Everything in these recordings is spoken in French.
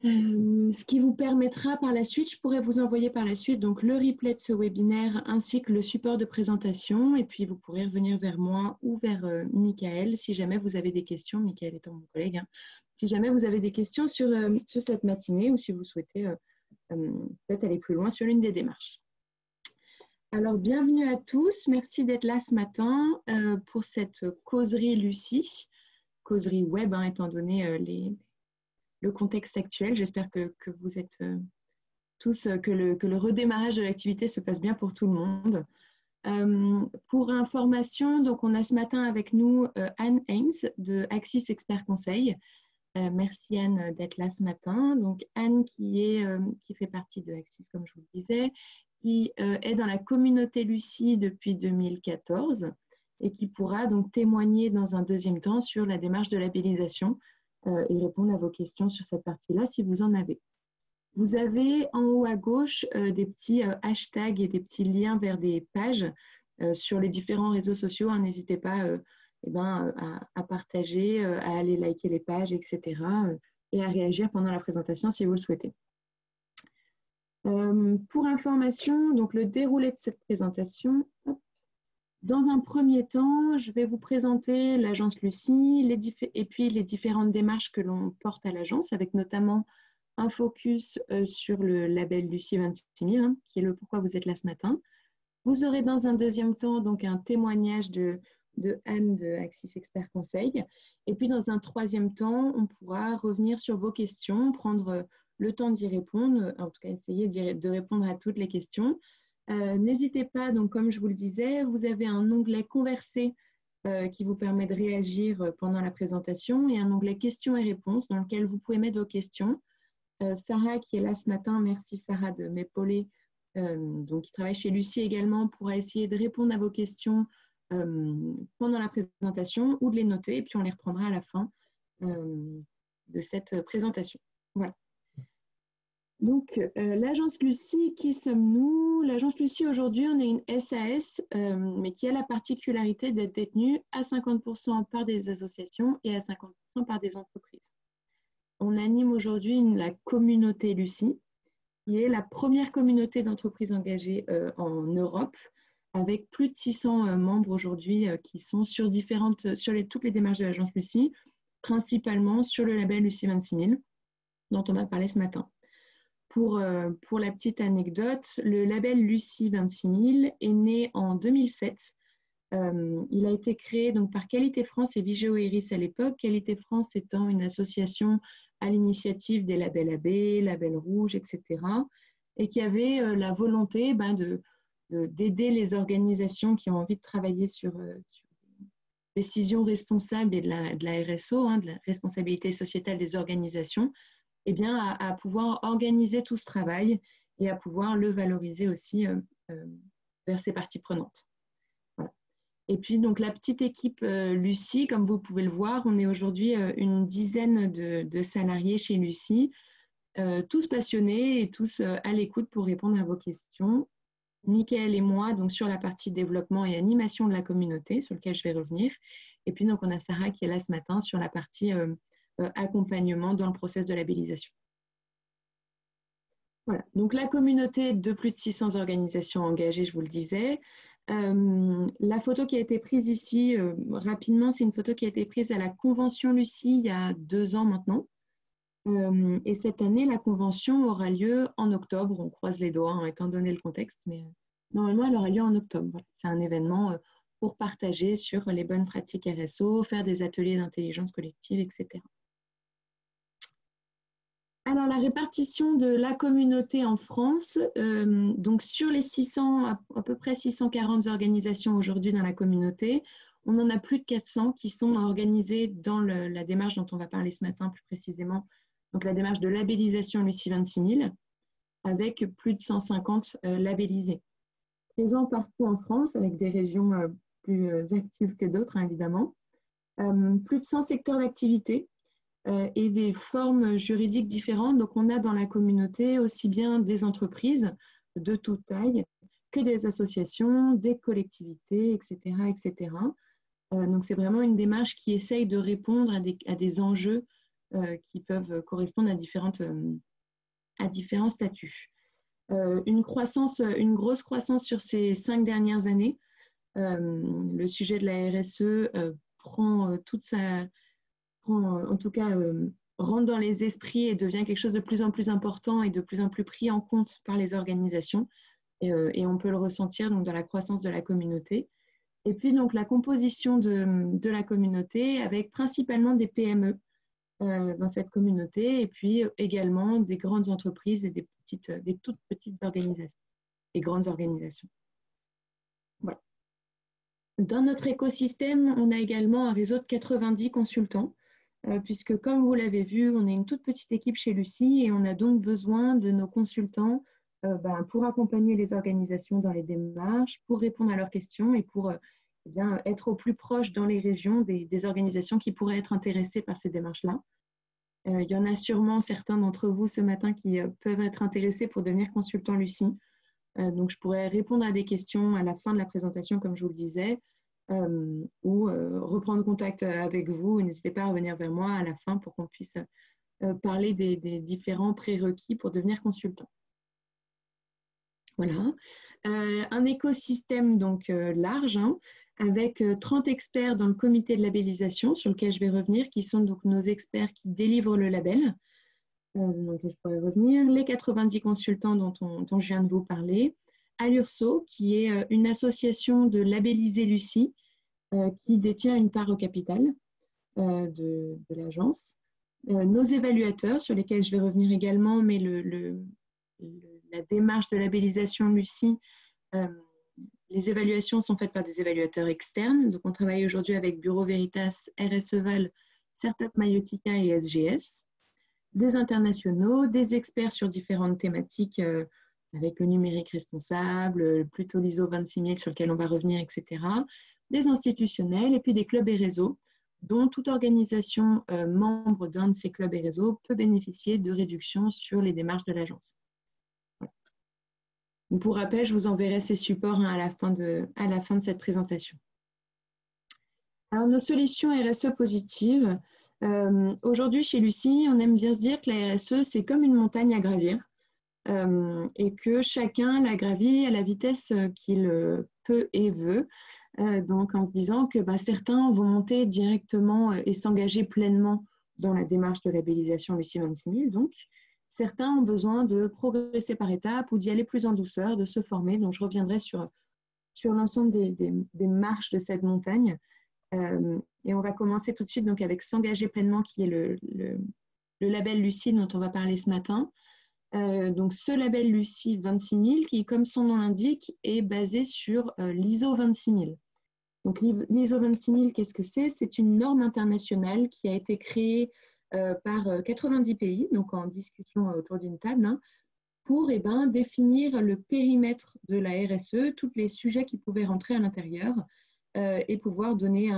Ce qui vous permettra par la suite, je pourrais vous envoyer par la suite donc le replay de ce webinaire ainsi que le support de présentation et puis vous pourrez revenir vers moi ou vers Michael si jamais vous avez des questions, Michael étant mon collègue, hein, si jamais vous avez des questions sur cette matinée ou si vous souhaitez peut-être aller plus loin sur l'une des démarches. Alors, bienvenue à tous, merci d'être là ce matin pour cette causerie Lucie, causerie web hein, étant donné le contexte actuel. J'espère que vous êtes tous, que le redémarrage de l'activité se passe bien pour tout le monde. Pour information, donc on a ce matin avec nous Anne Ames de Axis Expert Conseil. Merci Anne d'être là ce matin. Donc Anne qui fait partie de Axis, comme je vous le disais, qui est dans la communauté Lucie depuis 2014 et qui pourra donc témoigner dans un deuxième temps sur la démarche de labellisation et répondre à vos questions sur cette partie-là si vous en avez. Vous avez en haut à gauche des petits hashtags et des petits liens vers des pages sur les différents réseaux sociaux. Hein, n'hésitez pas à partager, à aller liker les pages, etc. Et à réagir pendant la présentation si vous le souhaitez. Pour information, donc le déroulé de cette présentation. Dans un premier temps, je vais vous présenter l'agence Lucie et puis les différentes démarches que l'on porte à l'agence, avec notamment un focus sur le label Lucie 26000, hein, qui est le pourquoi vous êtes là ce matin. Vous aurez dans un deuxième temps donc un témoignage de Anne de Axis Expert Conseil. Et puis dans un troisième temps, on pourra revenir sur vos questions, prendre le temps d'y répondre, en tout cas essayer de répondre à toutes les questions. N'hésitez pas, donc comme je vous le disais, vous avez un onglet Converser qui vous permet de réagir pendant la présentation et un onglet Questions et réponses dans lequel vous pouvez mettre vos questions. Sarah qui est là ce matin, merci Sarah de m'épauler, donc qui travaille chez Lucie également, pourra essayer de répondre à vos questions pendant la présentation ou de les noter et puis on les reprendra à la fin de cette présentation. Voilà. Donc, l'agence Lucie, qui sommes-nous? L'agence Lucie, aujourd'hui, on est une SAS, mais qui a la particularité d'être détenue à 50% par des associations et à 50% par des entreprises. On anime aujourd'hui la communauté Lucie, qui est la première communauté d'entreprises engagées en Europe, avec plus de 600 membres aujourd'hui qui sont sur toutes les démarches de l'agence Lucie, principalement sur le label Lucie 26000, dont on va parler ce matin. Pour la petite anecdote, le label Lucie 26000 est né en 2007. Il a été créé donc, par Qualité France et Vigeo Eiris à l'époque. Qualité France étant une association à l'initiative des labels AB, labels rouges, etc. Et qui avait la volonté d'aider les organisations qui ont envie de travailler sur décisions responsables et de la RSO, hein, de la responsabilité sociétale des organisations, eh bien, à pouvoir organiser tout ce travail et à pouvoir le valoriser aussi vers ses parties prenantes. Voilà. Et puis, donc, la petite équipe Lucie, comme vous pouvez le voir, on est aujourd'hui une dizaine de salariés chez Lucie, tous passionnés et tous à l'écoute pour répondre à vos questions. Michael et moi, donc, sur la partie développement et animation de la communauté, sur lequel je vais revenir. Et puis, donc, on a Sarah qui est là ce matin sur la partie accompagnement dans le process de labellisation. Voilà, donc la communauté de plus de 600 organisations engagées, je vous le disais. La photo qui a été prise ici, rapidement, c'est une photo qui a été prise à la Convention Lucie il y a 2 ans maintenant. Et cette année, la convention aura lieu en octobre. On croise les doigts, hein, étant donné le contexte, mais normalement, elle aura lieu en octobre. Voilà. C'est un événement pour partager sur les bonnes pratiques RSO, faire des ateliers d'intelligence collective, etc. Alors, la répartition de la communauté en France, donc sur les 600, à peu près 640 organisations aujourd'hui dans la communauté, on en a plus de 400 qui sont organisées dans la démarche dont on va parler ce matin plus précisément, donc la démarche de labellisation Lucie 26000, avec plus de 150 labellisés. Présents partout en France, avec des régions plus actives que d'autres, hein, évidemment. Plus de 100 secteurs d'activité, et des formes juridiques différentes. Donc, on a dans la communauté aussi bien des entreprises de toute taille que des associations, des collectivités, etc. etc. Donc, c'est vraiment une démarche qui essaye de répondre à des enjeux qui peuvent correspondre à différents statuts. Une grosse croissance sur ces 5 dernières années. Le sujet de la RSE rentre dans les esprits et devient quelque chose de plus en plus important et de plus en plus pris en compte par les organisations. Et on peut le ressentir donc, dans la croissance de la communauté. Et puis donc la composition de la communauté avec principalement des PME dans cette communauté et puis également des grandes entreprises et des toutes petites organisations et grandes organisations. Voilà. Dans notre écosystème, on a également un réseau de 90 consultants puisque comme vous l'avez vu, on est une toute petite équipe chez Lucie et on a donc besoin de nos consultants pour accompagner les organisations dans les démarches, pour répondre à leurs questions et pour être au plus proche dans les régions des organisations qui pourraient être intéressées par ces démarches-là. Il y en a sûrement certains d'entre vous ce matin qui peuvent être intéressés pour devenir consultant Lucie. Donc, je pourrais répondre à des questions à la fin de la présentation, comme je vous le disais, ou reprendre contact avec vous. N'hésitez pas à revenir vers moi à la fin pour qu'on puisse parler des différents prérequis pour devenir consultant. Voilà. Un écosystème donc large, avec 30 experts dans le comité de labellisation, sur lequel je vais revenir, qui sont donc nos experts qui délivrent le label. Donc, je pourrais revenir. Les 90 consultants dont je viens de vous parler. À l'URSSAF, qui est une association de labellisés Lucie, qui détient une part au capital de l'agence. Nos évaluateurs, sur lesquels je vais revenir également, mais la démarche de labellisation Lucie, les évaluations sont faites par des évaluateurs externes. Donc, on travaille aujourd'hui avec Bureau Veritas, RSEval, Startup Mayotica et SGS. Des internationaux, des experts sur différentes thématiques avec le numérique responsable, plutôt l'ISO 26000 sur lequel on va revenir, etc. Des institutionnels et puis des clubs et réseaux dont toute organisation membre d'un de ces clubs et réseaux peut bénéficier de réductions sur les démarches de l'agence. Voilà. Pour rappel, je vous enverrai ces supports à la fin de cette présentation. Alors, nos solutions RSE positives. Aujourd'hui, chez Lucie, on aime bien se dire que la RSE, c'est comme une montagne à gravir et que chacun la gravit à la vitesse qu'il peut et veut. Donc, en se disant que certains vont monter directement et s'engager pleinement dans la démarche de labellisation Lucie 26000. Donc, certains ont besoin de progresser par étapes ou d'y aller plus en douceur, de se former. Donc, je reviendrai sur l'ensemble des marches de cette montagne. Et on va commencer tout de suite donc, avec S'engager pleinement, qui est le label Lucie dont on va parler ce matin. Donc, ce label Lucie 26000, qui, comme son nom l'indique, est basé sur l'ISO 26000. Donc, l'ISO 26000, qu'est-ce que c'est? C'est une norme internationale qui a été créée par 90 pays, donc en discussion autour d'une table, pour définir le périmètre de la RSE, tous les sujets qui pouvaient rentrer à l'intérieur et pouvoir donner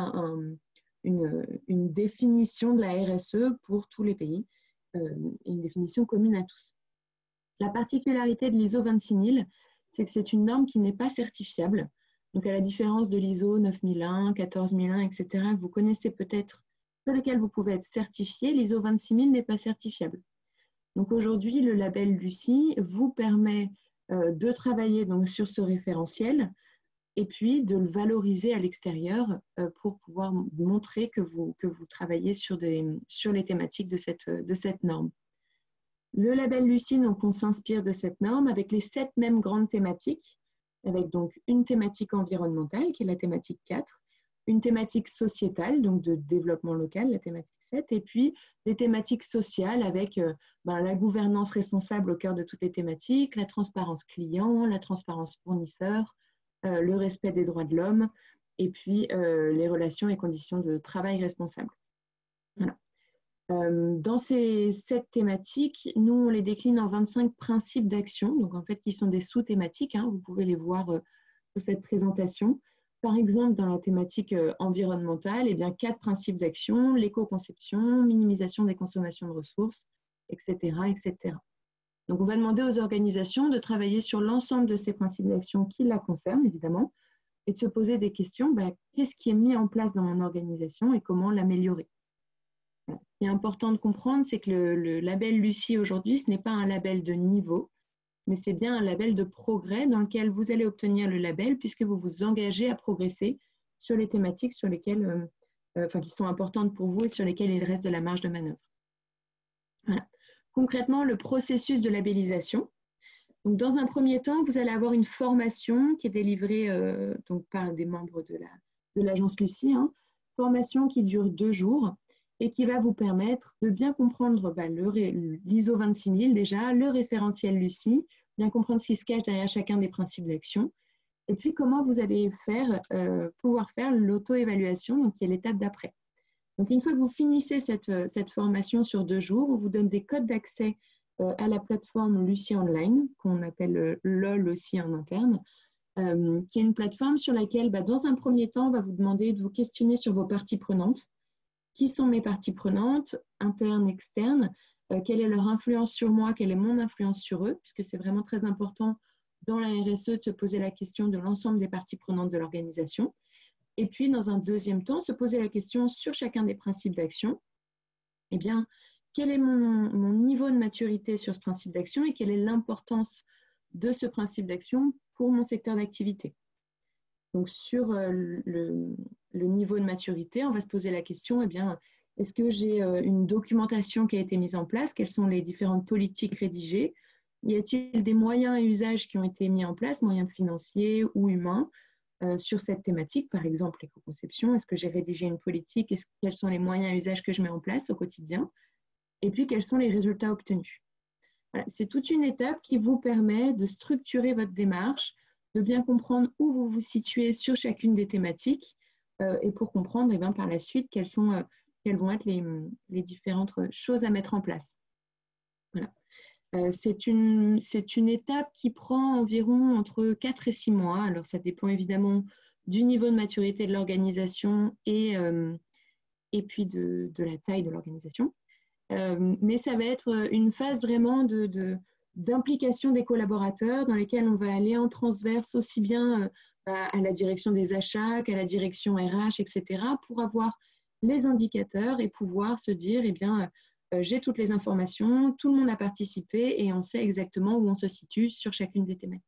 une définition de la RSE pour tous les pays, une définition commune à tous. La particularité de l'ISO 26000, c'est que c'est une norme qui n'est pas certifiable. Donc, à la différence de l'ISO 9001, 14001, etc., que vous connaissez peut-être, sur lesquels vous pouvez être certifié, l'ISO 26000 n'est pas certifiable. Donc, aujourd'hui, le label Lucie vous permet de travailler donc, sur ce référentiel et puis de le valoriser à l'extérieur pour pouvoir montrer que vous travaillez sur les thématiques de cette norme. Le label Lucie, donc, on s'inspire de cette norme avec les 7 mêmes grandes thématiques, avec donc une thématique environnementale, qui est la thématique 4, une thématique sociétale, donc de développement local, la thématique 7, et puis des thématiques sociales avec la gouvernance responsable au cœur de toutes les thématiques, la transparence client, la transparence fournisseur, le respect des droits de l'homme, et puis les relations et conditions de travail responsables. Voilà. Dans ces 7 thématiques, nous, on les décline en 25 principes d'action, donc en fait, qui sont des sous-thématiques. Vous pouvez les voir sur cette présentation. Par exemple, dans la thématique environnementale, 4 principes d'action, l'éco-conception, minimisation des consommations de ressources, etc., etc. Donc, on va demander aux organisations de travailler sur l'ensemble de ces principes d'action qui la concernent, évidemment, et de se poser des questions. Qu'est-ce qui est mis en place dans mon organisation et comment l'améliorer? qui est important de comprendre, c'est que le label Lucie aujourd'hui, ce n'est pas un label de niveau, mais c'est bien un label de progrès dans lequel vous allez obtenir le label puisque vous vous engagez à progresser sur les thématiques sur lesquelles, qui sont importantes pour vous et sur lesquelles il reste de la marge de manœuvre. Voilà. Concrètement, le processus de labellisation. Donc, dans un premier temps, vous allez avoir une formation qui est délivrée donc par des membres de l'agence Lucie, formation qui dure 2 jours et qui va vous permettre de bien comprendre l'ISO 26000 déjà, le référentiel Lucie, bien comprendre ce qui se cache derrière chacun des principes d'action, et puis comment vous allez pouvoir faire l'auto-évaluation, donc qui est l'étape d'après. Donc une fois que vous finissez cette formation sur 2 jours, on vous donne des codes d'accès à la plateforme Lucie Online, qu'on appelle LOL aussi en interne, qui est une plateforme sur laquelle, dans un premier temps, on va vous demander de vous questionner sur vos parties prenantes. Qui sont mes parties prenantes, internes, externes, quelle est leur influence sur moi, quelle est mon influence sur eux, puisque c'est vraiment très important dans la RSE de se poser la question de l'ensemble des parties prenantes de l'organisation. Et puis, dans un deuxième temps, se poser la question sur chacun des principes d'action. Eh bien, quel est mon niveau de maturité sur ce principe d'action et quelle est l'importance de ce principe d'action pour mon secteur d'activité? Donc, sur le niveau de maturité, on va se poser la question, est-ce que j'ai une documentation qui a été mise en place? Quelles sont les différentes politiques rédigées? Y a-t-il des moyens et usages qui ont été mis en place, moyens financiers ou humains, sur cette thématique, par exemple l'éco-conception? Est-ce que j'ai rédigé une politique? Quels sont les moyens et usages que je mets en place au quotidien? Et puis, quels sont les résultats obtenus? Voilà, c'est toute une étape qui vous permet de structurer votre démarche, de bien comprendre où vous vous situez sur chacune des thématiques et pour comprendre par la suite quelles vont être les différentes choses à mettre en place. Voilà. C'est une étape qui prend environ entre 4 et 6 mois. Alors, ça dépend évidemment du niveau de maturité de l'organisation et puis de la taille de l'organisation. Mais ça va être une phase vraiment d'implication des collaborateurs dans lesquels on va aller en transverse aussi bien à la direction des achats qu'à la direction RH, etc., pour avoir les indicateurs et pouvoir se dire, j'ai toutes les informations, tout le monde a participé et on sait exactement où on se situe sur chacune des thématiques.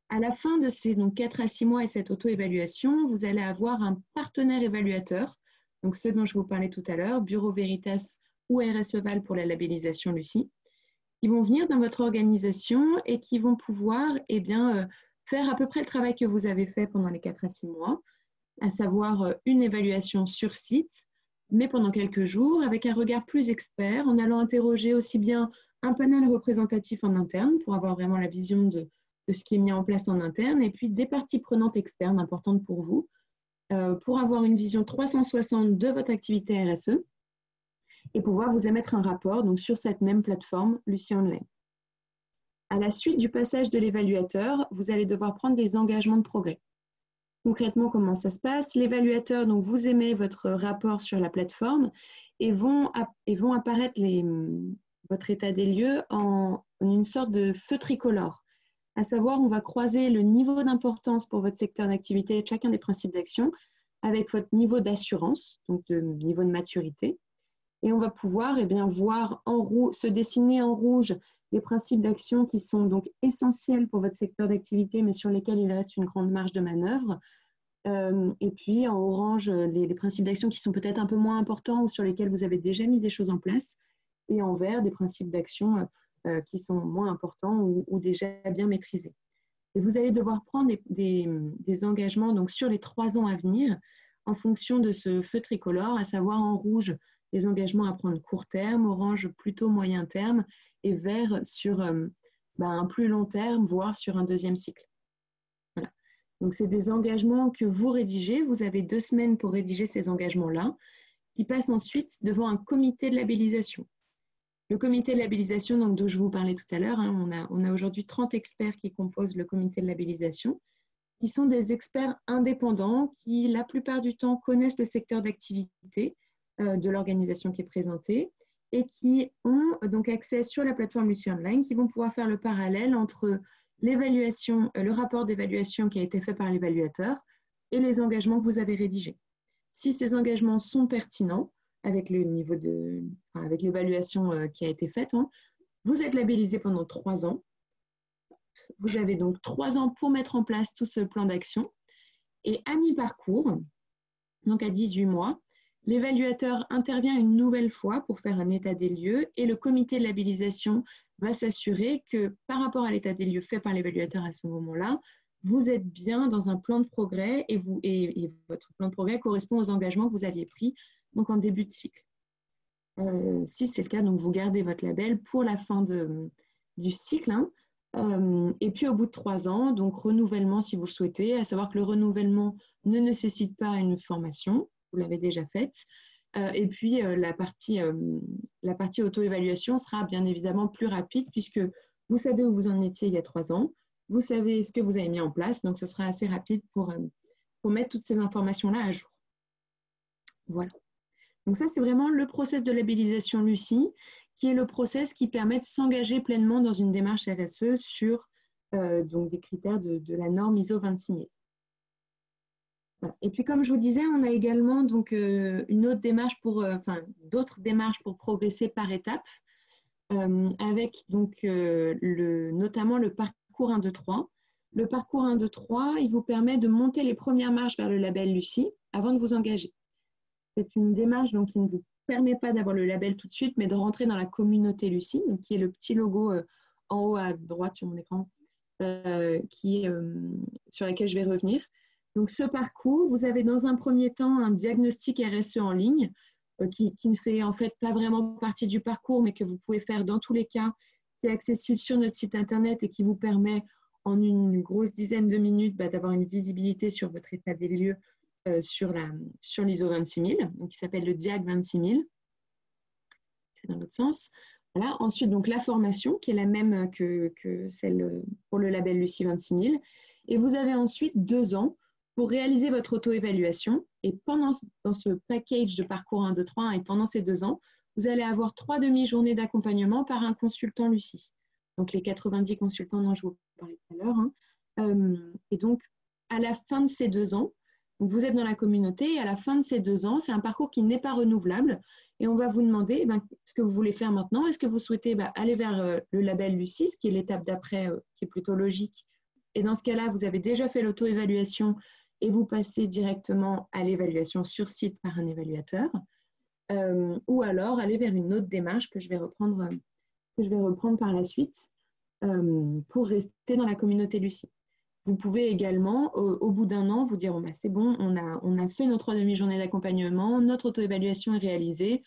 À la fin de ces 4 à 6 mois et cette auto-évaluation, vous allez avoir un partenaire évaluateur, donc ceux dont je vous parlais tout à l'heure, Bureau Veritas ou RSEval pour la labellisation Lucie, qui vont venir dans votre organisation et qui vont pouvoir faire à peu près le travail que vous avez fait pendant les 4 à 6 mois, à savoir une évaluation sur site, mais pendant quelques jours, avec un regard plus expert, en allant interroger aussi bien un panel représentatif en interne pour avoir vraiment la vision de ce qui est mis en place en interne, et puis des parties prenantes externes importantes pour vous, pour avoir une vision 360 de votre activité RSE et pouvoir vous émettre un rapport sur cette même plateforme Lucie Online. À la suite du passage de l'évaluateur, vous allez devoir prendre des engagements de progrès. Concrètement, comment ça se passe? L'évaluateur vous émet votre rapport sur la plateforme et vont apparaître votre état des lieux en une sorte de feu tricolore. À savoir, on va croiser le niveau d'importance pour votre secteur d'activité de chacun des principes d'action avec votre niveau d'assurance, donc de niveau de maturité. Et on va pouvoir voir se dessiner en rouge les principes d'action qui sont donc essentiels pour votre secteur d'activité, mais sur lesquels il reste une grande marge de manœuvre. Et puis en orange, les principes d'action qui sont peut-être un peu moins importants ou sur lesquels vous avez déjà mis des choses en place. Et en vert, des principes d'action qui sont moins importants ou déjà bien maîtrisés. Et vous allez devoir prendre des engagements sur les 3 ans à venir en fonction de ce feu tricolore, à savoir en rouge, les engagements à prendre court terme, orange plutôt moyen terme et vert sur un plus long terme, voire sur un deuxième cycle. Voilà. Donc, c'est des engagements que vous rédigez. Vous avez 2 semaines pour rédiger ces engagements-là, qui passent ensuite devant un comité de labellisation. Le comité de labellisation dont je vous parlais tout à l'heure, on a aujourd'hui 30 experts qui composent le comité de labellisation, qui sont des experts indépendants qui, la plupart du temps, connaissent le secteur d'activité de l'organisation qui est présentée et qui ont donc accès sur la plateforme Lucie Online, qui vont pouvoir faire le parallèle entre l'évaluation, le rapport d'évaluation qui a été fait par l'évaluateur et les engagements que vous avez rédigés. Si ces engagements sont pertinents, avec le niveau de, enfin, avec l'évaluation qui a été faite. Hein. Vous êtes labellisé pendant 3 ans. Vous avez donc 3 ans pour mettre en place tout ce plan d'action. Et à mi-parcours, donc à 18 mois, l'évaluateur intervient une nouvelle fois pour faire un état des lieux et le comité de labellisation va s'assurer que par rapport à l'état des lieux fait par l'évaluateur à ce moment-là, vous êtes bien dans un plan de progrès et votre plan de progrès correspond aux engagements que vous aviez pris donc en début de cycle. Si c'est le cas, donc vous gardez votre label pour la fin du cycle. Hein. Et puis au bout de 3 ans, donc renouvellement si vous le souhaitez, à savoir que le renouvellement ne nécessite pas une formation, vous l'avez déjà faite. Et puis la partie auto-évaluation sera bien évidemment plus rapide puisque vous savez où vous en étiez il y a 3 ans, vous savez ce que vous avez mis en place, donc ce sera assez rapide pour mettre toutes ces informations-là à jour. Voilà. Donc ça, c'est vraiment le process de labellisation Lucie, qui est le process qui permet de s'engager pleinement dans une démarche RSE sur donc des critères de la norme ISO 26000. Voilà. Et puis, comme je vous disais, on a également donc, une autre démarche d'autres démarches pour progresser par étapes, avec donc, notamment le parcours 1, 2, 3. Le parcours 1, 2, 3, il vous permet de monter les premières marches vers le label Lucie avant de vous engager. C'est une démarche donc, qui ne vous permet pas d'avoir le label tout de suite, mais de rentrer dans la communauté Lucie, donc, qui est le petit logo en haut à droite sur mon écran, sur laquelle je vais revenir. Donc, ce parcours, vous avez dans un premier temps un diagnostic RSE en ligne qui ne fait en fait pas vraiment partie du parcours, mais que vous pouvez faire dans tous les cas, qui est accessible sur notre site internet et qui vous permet en une grosse dizaine de minutes d'avoir une visibilité sur votre état des lieux sur l'ISO 26000, donc qui s'appelle le DIAG 26000. C'est dans l'autre sens. Voilà. Ensuite, donc, la formation, qui est la même que celle pour le label Lucie 26000. Et vous avez ensuite 2 ans pour réaliser votre auto-évaluation. Et dans ce package de parcours 1, 2, 3, et pendant ces 2 ans, vous allez avoir 3 demi-journées d'accompagnement par un consultant Lucie. Donc, les 90 consultants dont je vous parlais tout à l'heure. Hein. Et donc, à la fin de ces 2 ans, donc vous êtes dans la communauté et à la fin de ces 2 ans, c'est un parcours qui n'est pas renouvelable et on va vous demander ce que vous voulez faire maintenant. Est-ce que vous souhaitez aller vers le label Lucie, qui est l'étape d'après, qui est plutôt logique. Et dans ce cas-là, vous avez déjà fait l'auto-évaluation et vous passez directement à l'évaluation sur site par un évaluateur. Ou alors aller vers une autre démarche que je vais reprendre par la suite pour rester dans la communauté Lucie. Vous pouvez également, au bout d'1 an, vous dire c'est bon, on a fait nos 3 demi-journées d'accompagnement, notre auto-évaluation est réalisée,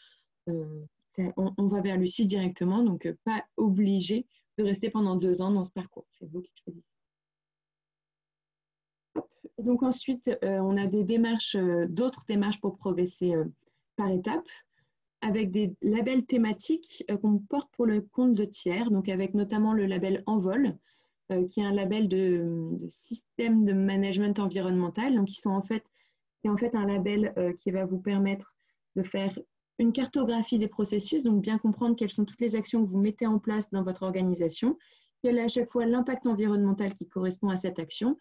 on va vers Lucie directement, donc pas obligé de rester pendant 2 ans dans ce parcours. C'est vous qui choisissez. Donc ensuite, on a d'autres démarches pour progresser par étapes, avec des labels thématiques qu'on porte pour le compte de tiers, donc avec notamment le label Envol, qui est un label de système de management environnemental, donc qui est en fait un label qui va vous permettre de faire une cartographie des processus, donc bien comprendre quelles sont toutes les actions que vous mettez en place dans votre organisation, quel est à chaque fois l'impact environnemental qui correspond à cette action,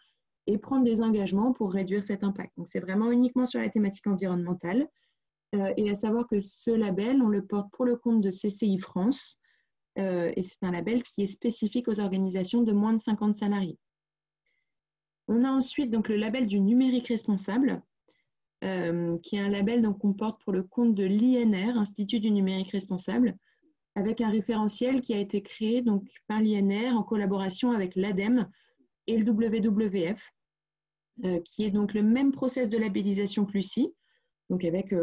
et prendre des engagements pour réduire cet impact. Donc c'est vraiment uniquement sur la thématique environnementale, et à savoir que ce label, on le porte pour le compte de CCI France, et c'est un label qui est spécifique aux organisations de moins de 50 salariés. On a ensuite donc, le label du numérique responsable, qui est un label qu'on porte pour le compte de l'INR, Institut du numérique responsable, avec un référentiel qui a été créé donc, par l'INR en collaboration avec l'ADEME et le WWF, qui est donc le même process de labellisation que Lucie, donc avec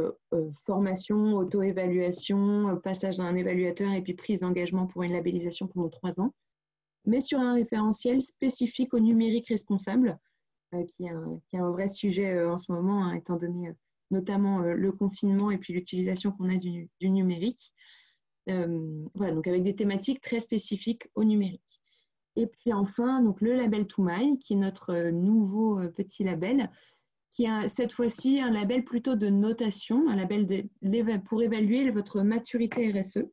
formation, auto-évaluation, passage d'un évaluateur et puis prise d'engagement pour une labellisation pendant 3 ans, mais sur un référentiel spécifique au numérique responsable, qui est un vrai sujet en ce moment, hein, étant donné notamment le confinement et puis l'utilisation qu'on a du numérique. Voilà, donc avec des thématiques très spécifiques au numérique. Et puis enfin, donc le label Toumaï, qui est notre nouveau petit label, qui est cette fois-ci un label plutôt de notation, un label pour évaluer votre maturité RSE.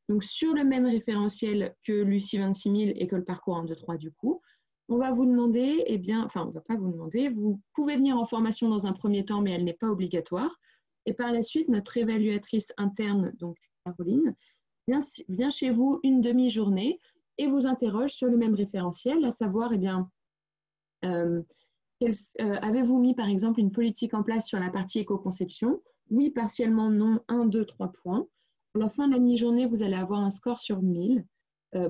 Donc, sur le même référentiel que Lucie 26000 et que le parcours 1, 2, 3 du coup, on va vous demander, on ne va pas vous demander, vous pouvez venir en formation dans un premier temps, mais elle n'est pas obligatoire. Et par la suite, notre évaluatrice interne, donc Caroline, vient chez vous une demi-journée et vous interroge sur le même référentiel, à savoir, eh bien, avez-vous mis par exemple une politique en place sur la partie éco-conception? Oui, partiellement, non, 1, 2, 3 points. À la fin de la mi-journée, vous allez avoir un score sur 1000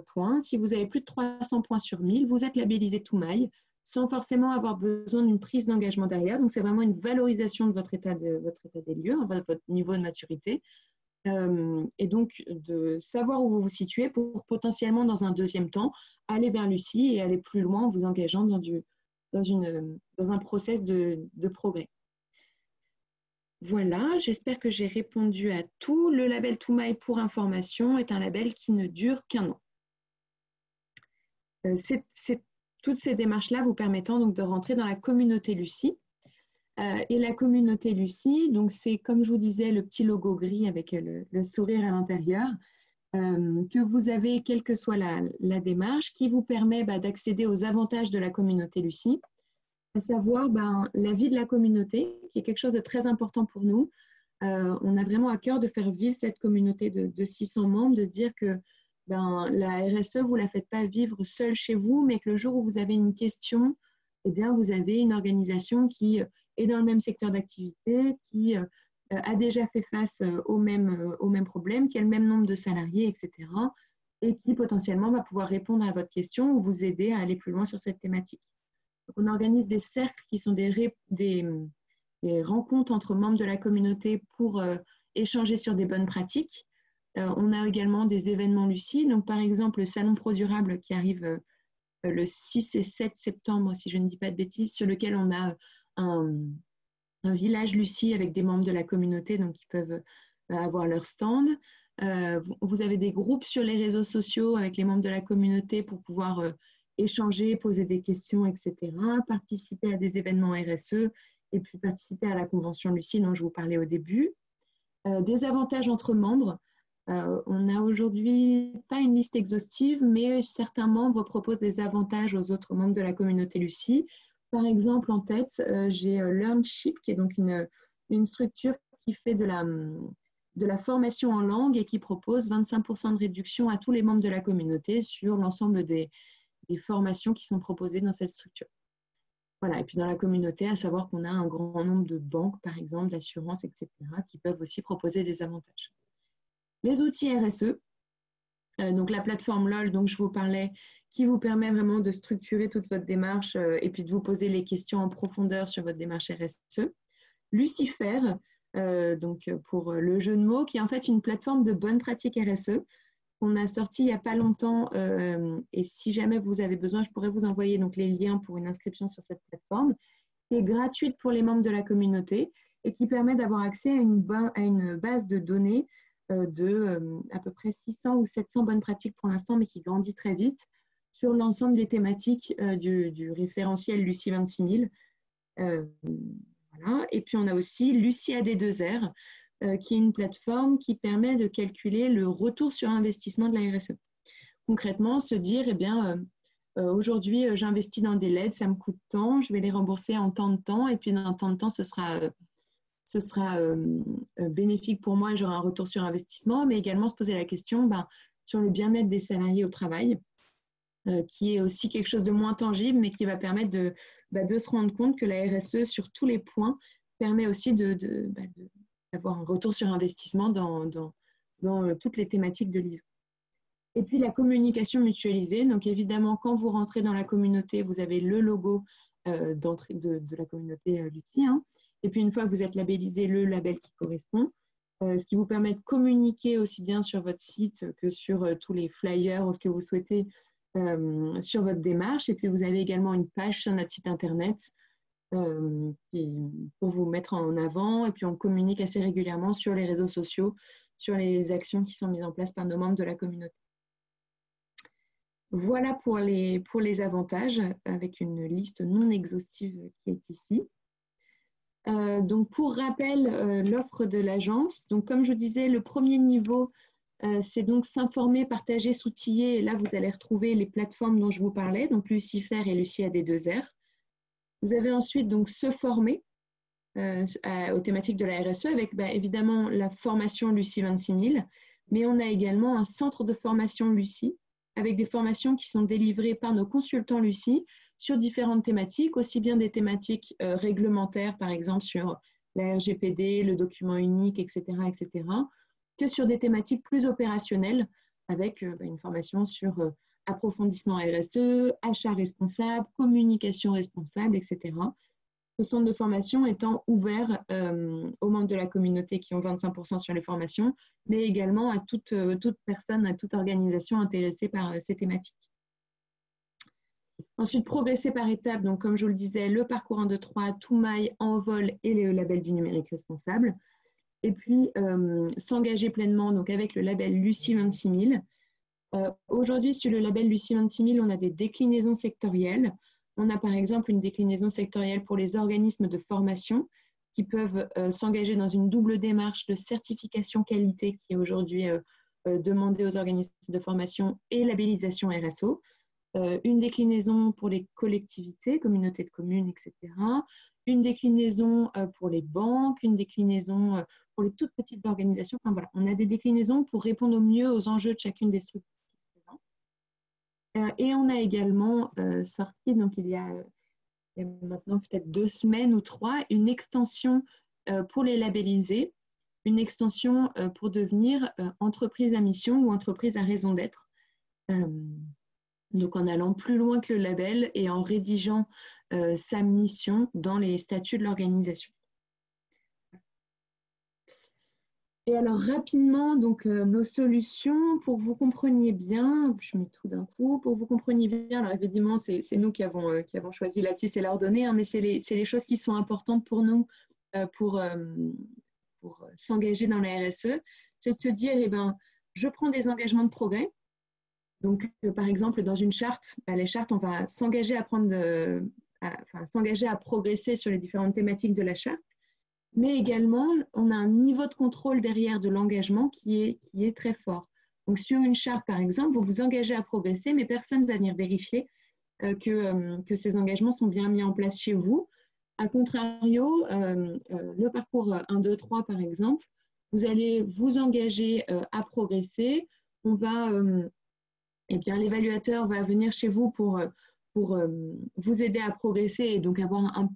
points. Si vous avez plus de 300 points sur 1000, vous êtes labellisé Toumaï sans forcément avoir besoin d'une prise d'engagement derrière. Donc, c'est vraiment une valorisation de votre état des lieux, votre niveau de maturité. Et donc, de savoir où vous vous situez pour potentiellement, dans un deuxième temps, aller vers Lucie et aller plus loin en vous engageant dans un process de progrès. Voilà, j'espère que j'ai répondu à tout. Le label Toumaï pour information est un label qui ne dure qu'1 an. Toutes ces démarches-là vous permettant donc de rentrer dans la communauté Lucie. Et la communauté Lucie, donc c'est comme je vous disais le petit logo gris avec le sourire à l'intérieur, que vous avez quelle que soit la démarche, qui vous permet d'accéder aux avantages de la communauté Lucie, à savoir la vie de la communauté, qui est quelque chose de très important pour nous. On a vraiment à cœur de faire vivre cette communauté de 600 membres, de se dire que la RSE, vous ne la faites pas vivre seule chez vous, mais que le jour où vous avez une question, eh bien, vous avez une organisation qui est dans le même secteur d'activité, qui a déjà fait face aux mêmes problèmes, qui a le même nombre de salariés, etc. Et qui potentiellement va pouvoir répondre à votre question ou vous aider à aller plus loin sur cette thématique. Donc, on organise des cercles qui sont des rencontres entre membres de la communauté pour échanger sur des bonnes pratiques. On a également des événements Lucie. Donc, par exemple, le Salon Pro Durable qui arrive le 6 et 7 septembre, si je ne dis pas de bêtises, sur lequel on a un village Lucie avec des membres de la communauté donc qui peuvent avoir leur stand. Vous avez des groupes sur les réseaux sociaux avec les membres de la communauté pour pouvoir échanger, poser des questions, etc. Participer à des événements RSE et puis participer à la convention Lucie dont je vous parlais au début. Des avantages entre membres. On n'a aujourd'hui pas une liste exhaustive, mais certains membres proposent des avantages aux autres membres de la communauté Lucie. Par exemple, en tête, j'ai LearnShip, qui est donc une structure qui fait de la formation en langue et qui propose 25% de réduction à tous les membres de la communauté sur l'ensemble des formations qui sont proposées dans cette structure. Voilà, et puis dans la communauté, à savoir qu'on a un grand nombre de banques, par exemple, d'assurances, etc., qui peuvent aussi proposer des avantages. Les outils RSE, donc la plateforme LOL dont je vous parlais, qui vous permet vraiment de structurer toute votre démarche et puis de vous poser les questions en profondeur sur votre démarche RSE. Lucifer, donc pour le jeu de mots, qui est en fait une plateforme de bonnes pratiques RSE qu'on a sorti il n'y a pas longtemps et si jamais vous avez besoin, je pourrais vous envoyer donc les liens pour une inscription sur cette plateforme, qui est gratuite pour les membres de la communauté et qui permet d'avoir accès à une base de données à peu près 600 ou 700 bonnes pratiques pour l'instant, mais qui grandit très vite sur l'ensemble des thématiques du référentiel Lucie 26000. Voilà. Et puis, on a aussi Lucie AD2R, qui est une plateforme qui permet de calculer le retour sur investissement de la RSE. Concrètement, se dire, eh bien, aujourd'hui, j'investis dans des LED, ça me coûte tant, je vais les rembourser en tant de temps, et puis dans tant de temps, ce sera bénéfique pour moi et j'aurai un retour sur investissement, mais également se poser la question sur le bien-être des salariés au travail, qui est aussi quelque chose de moins tangible, mais qui va permettre de se rendre compte que la RSE, sur tous les points, permet aussi d'avoir un retour sur investissement dans toutes les thématiques de l'ISO. Et puis la communication mutualisée, donc évidemment, quand vous rentrez dans la communauté, vous avez le logo d'entrée de la communauté Lucie, hein. Et puis, une fois que vous êtes labellisé, le label qui correspond, ce qui vous permet de communiquer aussi bien sur votre site que sur tous les flyers ou ce que vous souhaitez sur votre démarche. Et puis, vous avez également une page sur notre site internet pour vous mettre en avant. Et puis, on communique assez régulièrement sur les réseaux sociaux, sur les actions qui sont mises en place par nos membres de la communauté. Voilà pour les avantages, avec une liste non exhaustive qui est ici. Donc, pour rappel, l'offre de l'agence. Donc, comme je disais, le premier niveau, c'est donc s'informer, partager, s'outiller. Et là, vous allez retrouver les plateformes dont je vous parlais, donc Lucifer et Lucie AD2R. Vous avez ensuite donc se former. aux thématiques de la RSE avec évidemment la formation Lucie 26000, mais on a également un centre de formation Lucie avec des formations qui sont délivrées par nos consultants Lucie sur différentes thématiques, aussi bien des thématiques réglementaires, par exemple sur la RGPD, le document unique, etc., que sur des thématiques plus opérationnelles avec une formation sur approfondissement RSE, achat responsable, communication responsable, etc. Ce centre de formation étant ouvert aux membres de la communauté qui ont 25% sur les formations, mais également à toute personne, à toute organisation intéressée par ces thématiques. Ensuite, progresser par étapes, donc comme je vous le disais, le parcours 1, 2, 3, Toumaï, Envol et le label du numérique responsable. Et puis, s'engager pleinement donc, avec le label Lucie 26000. Aujourd'hui, sur le label Lucie 26000, on a des déclinaisons sectorielles. On a par exemple une déclinaison sectorielle pour les organismes de formation qui peuvent s'engager dans une double démarche de certification qualité qui est aujourd'hui demandée aux organismes de formation et labellisation RSO. Une déclinaison pour les collectivités, communautés de communes, etc. Une déclinaison pour les banques, une déclinaison pour les toutes petites organisations. Enfin, voilà, on a des déclinaisons pour répondre au mieux aux enjeux de chacune des structures qui se présentent. Et on a également sorti, donc il y a maintenant peut-être 2 semaines ou 3, une extension pour les labelliser, une extension pour devenir entreprise à mission ou entreprise à raison d'être. Donc en allant plus loin que le label et en rédigeant sa mission dans les statuts de l'organisation. Et alors rapidement, donc nos solutions, pour que vous compreniez bien, je mets tout d'un coup, pour que vous compreniez bien, alors évidemment c'est nous qui avons choisi l'APSIS et l'ordonnée, hein, mais c'est les choses qui sont importantes pour nous pour s'engager dans la RSE, c'est de se dire, eh ben, je prends des engagements de progrès. Donc, par exemple, dans une charte, les chartes, on va s'engager s'engager à progresser sur les différentes thématiques de la charte, mais également, on a un niveau de contrôle derrière de l'engagement qui est très fort. Donc, sur une charte, par exemple, vous vous engagez à progresser, mais personne ne va venir vérifier que ces engagements sont bien mis en place chez vous. A contrario, le parcours 1, 2, 3, par exemple, vous allez vous engager à progresser. On va... eh bien, l'évaluateur va venir chez vous pour vous aider à progresser et donc avoir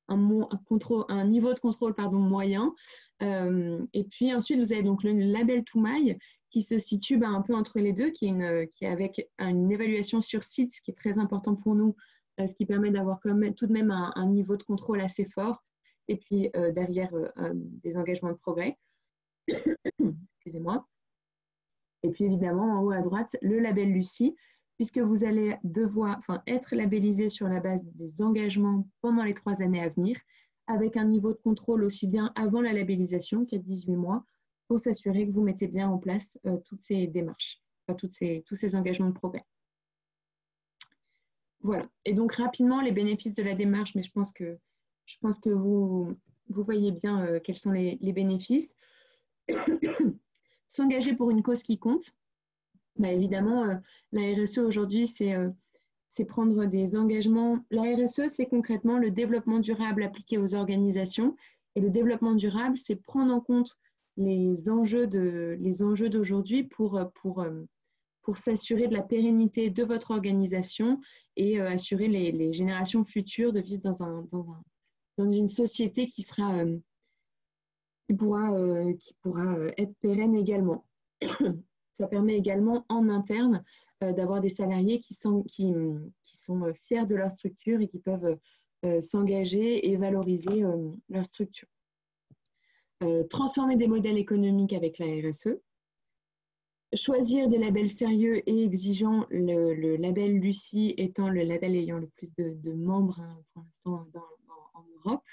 un niveau de contrôle moyen. Et puis ensuite, vous avez donc le label Toumaï qui se situe un peu entre les deux, qui est avec une évaluation sur site, ce qui est très important pour nous, ce qui permet d'avoir tout de même un niveau de contrôle assez fort. Et puis derrière, des engagements de progrès. Excusez-moi. Et puis évidemment, en haut à droite, le label Lucie, puisque vous allez être labellisé sur la base des engagements pendant les 3 années à venir, avec un niveau de contrôle aussi bien avant la labellisation, qui est 18 mois, pour s'assurer que vous mettez bien en place toutes ces démarches, tous ces engagements de progrès. Voilà. Et donc rapidement, les bénéfices de la démarche, mais je pense que vous voyez bien quels sont les bénéfices. S'engager pour une cause qui compte. Évidemment, la RSE aujourd'hui, c'est prendre des engagements. La RSE, c'est concrètement le développement durable appliqué aux organisations. Et le développement durable, c'est prendre en compte les enjeux d'aujourd'hui pour s'assurer de la pérennité de votre organisation et assurer les générations futures de vivre dans une société qui pourra être pérenne également. Ça permet également en interne d'avoir des salariés qui sont fiers de leur structure et qui peuvent s'engager et valoriser leur structure. Transformer des modèles économiques avec la RSE. Choisir des labels sérieux et exigeants, le label Lucie étant le label ayant le plus de membres pour l'instant en Europe.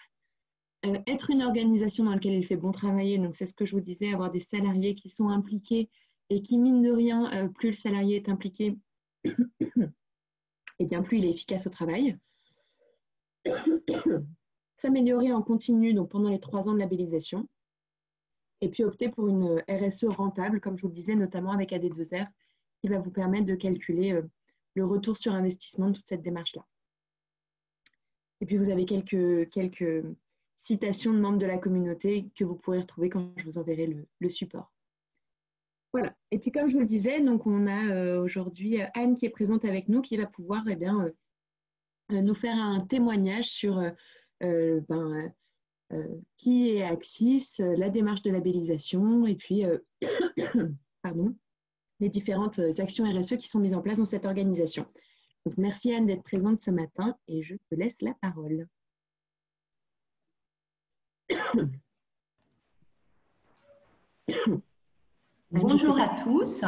Être une organisation dans laquelle il fait bon travailler, donc c'est ce que je vous disais, avoir des salariés qui sont impliqués et qui, mine de rien, plus le salarié est impliqué, et bien plus il est efficace au travail. S'améliorer en continu donc pendant les 3 ans de labellisation. Et puis opter pour une RSE rentable, comme je vous le disais, notamment avec AD2R, qui va vous permettre de calculer le retour sur investissement de toute cette démarche-là. Et puis vous avez quelques citations de membres de la communauté que vous pourrez retrouver quand je vous enverrai le support. Voilà. Et puis, comme je vous le disais, donc on a aujourd'hui Anne qui est présente avec nous, qui va pouvoir nous faire un témoignage sur qui est Axis, la démarche de labellisation et puis pardon, les différentes actions RSE qui sont mises en place dans cette organisation. Donc, merci Anne d'être présente ce matin et je te laisse la parole. Bonjour à tous.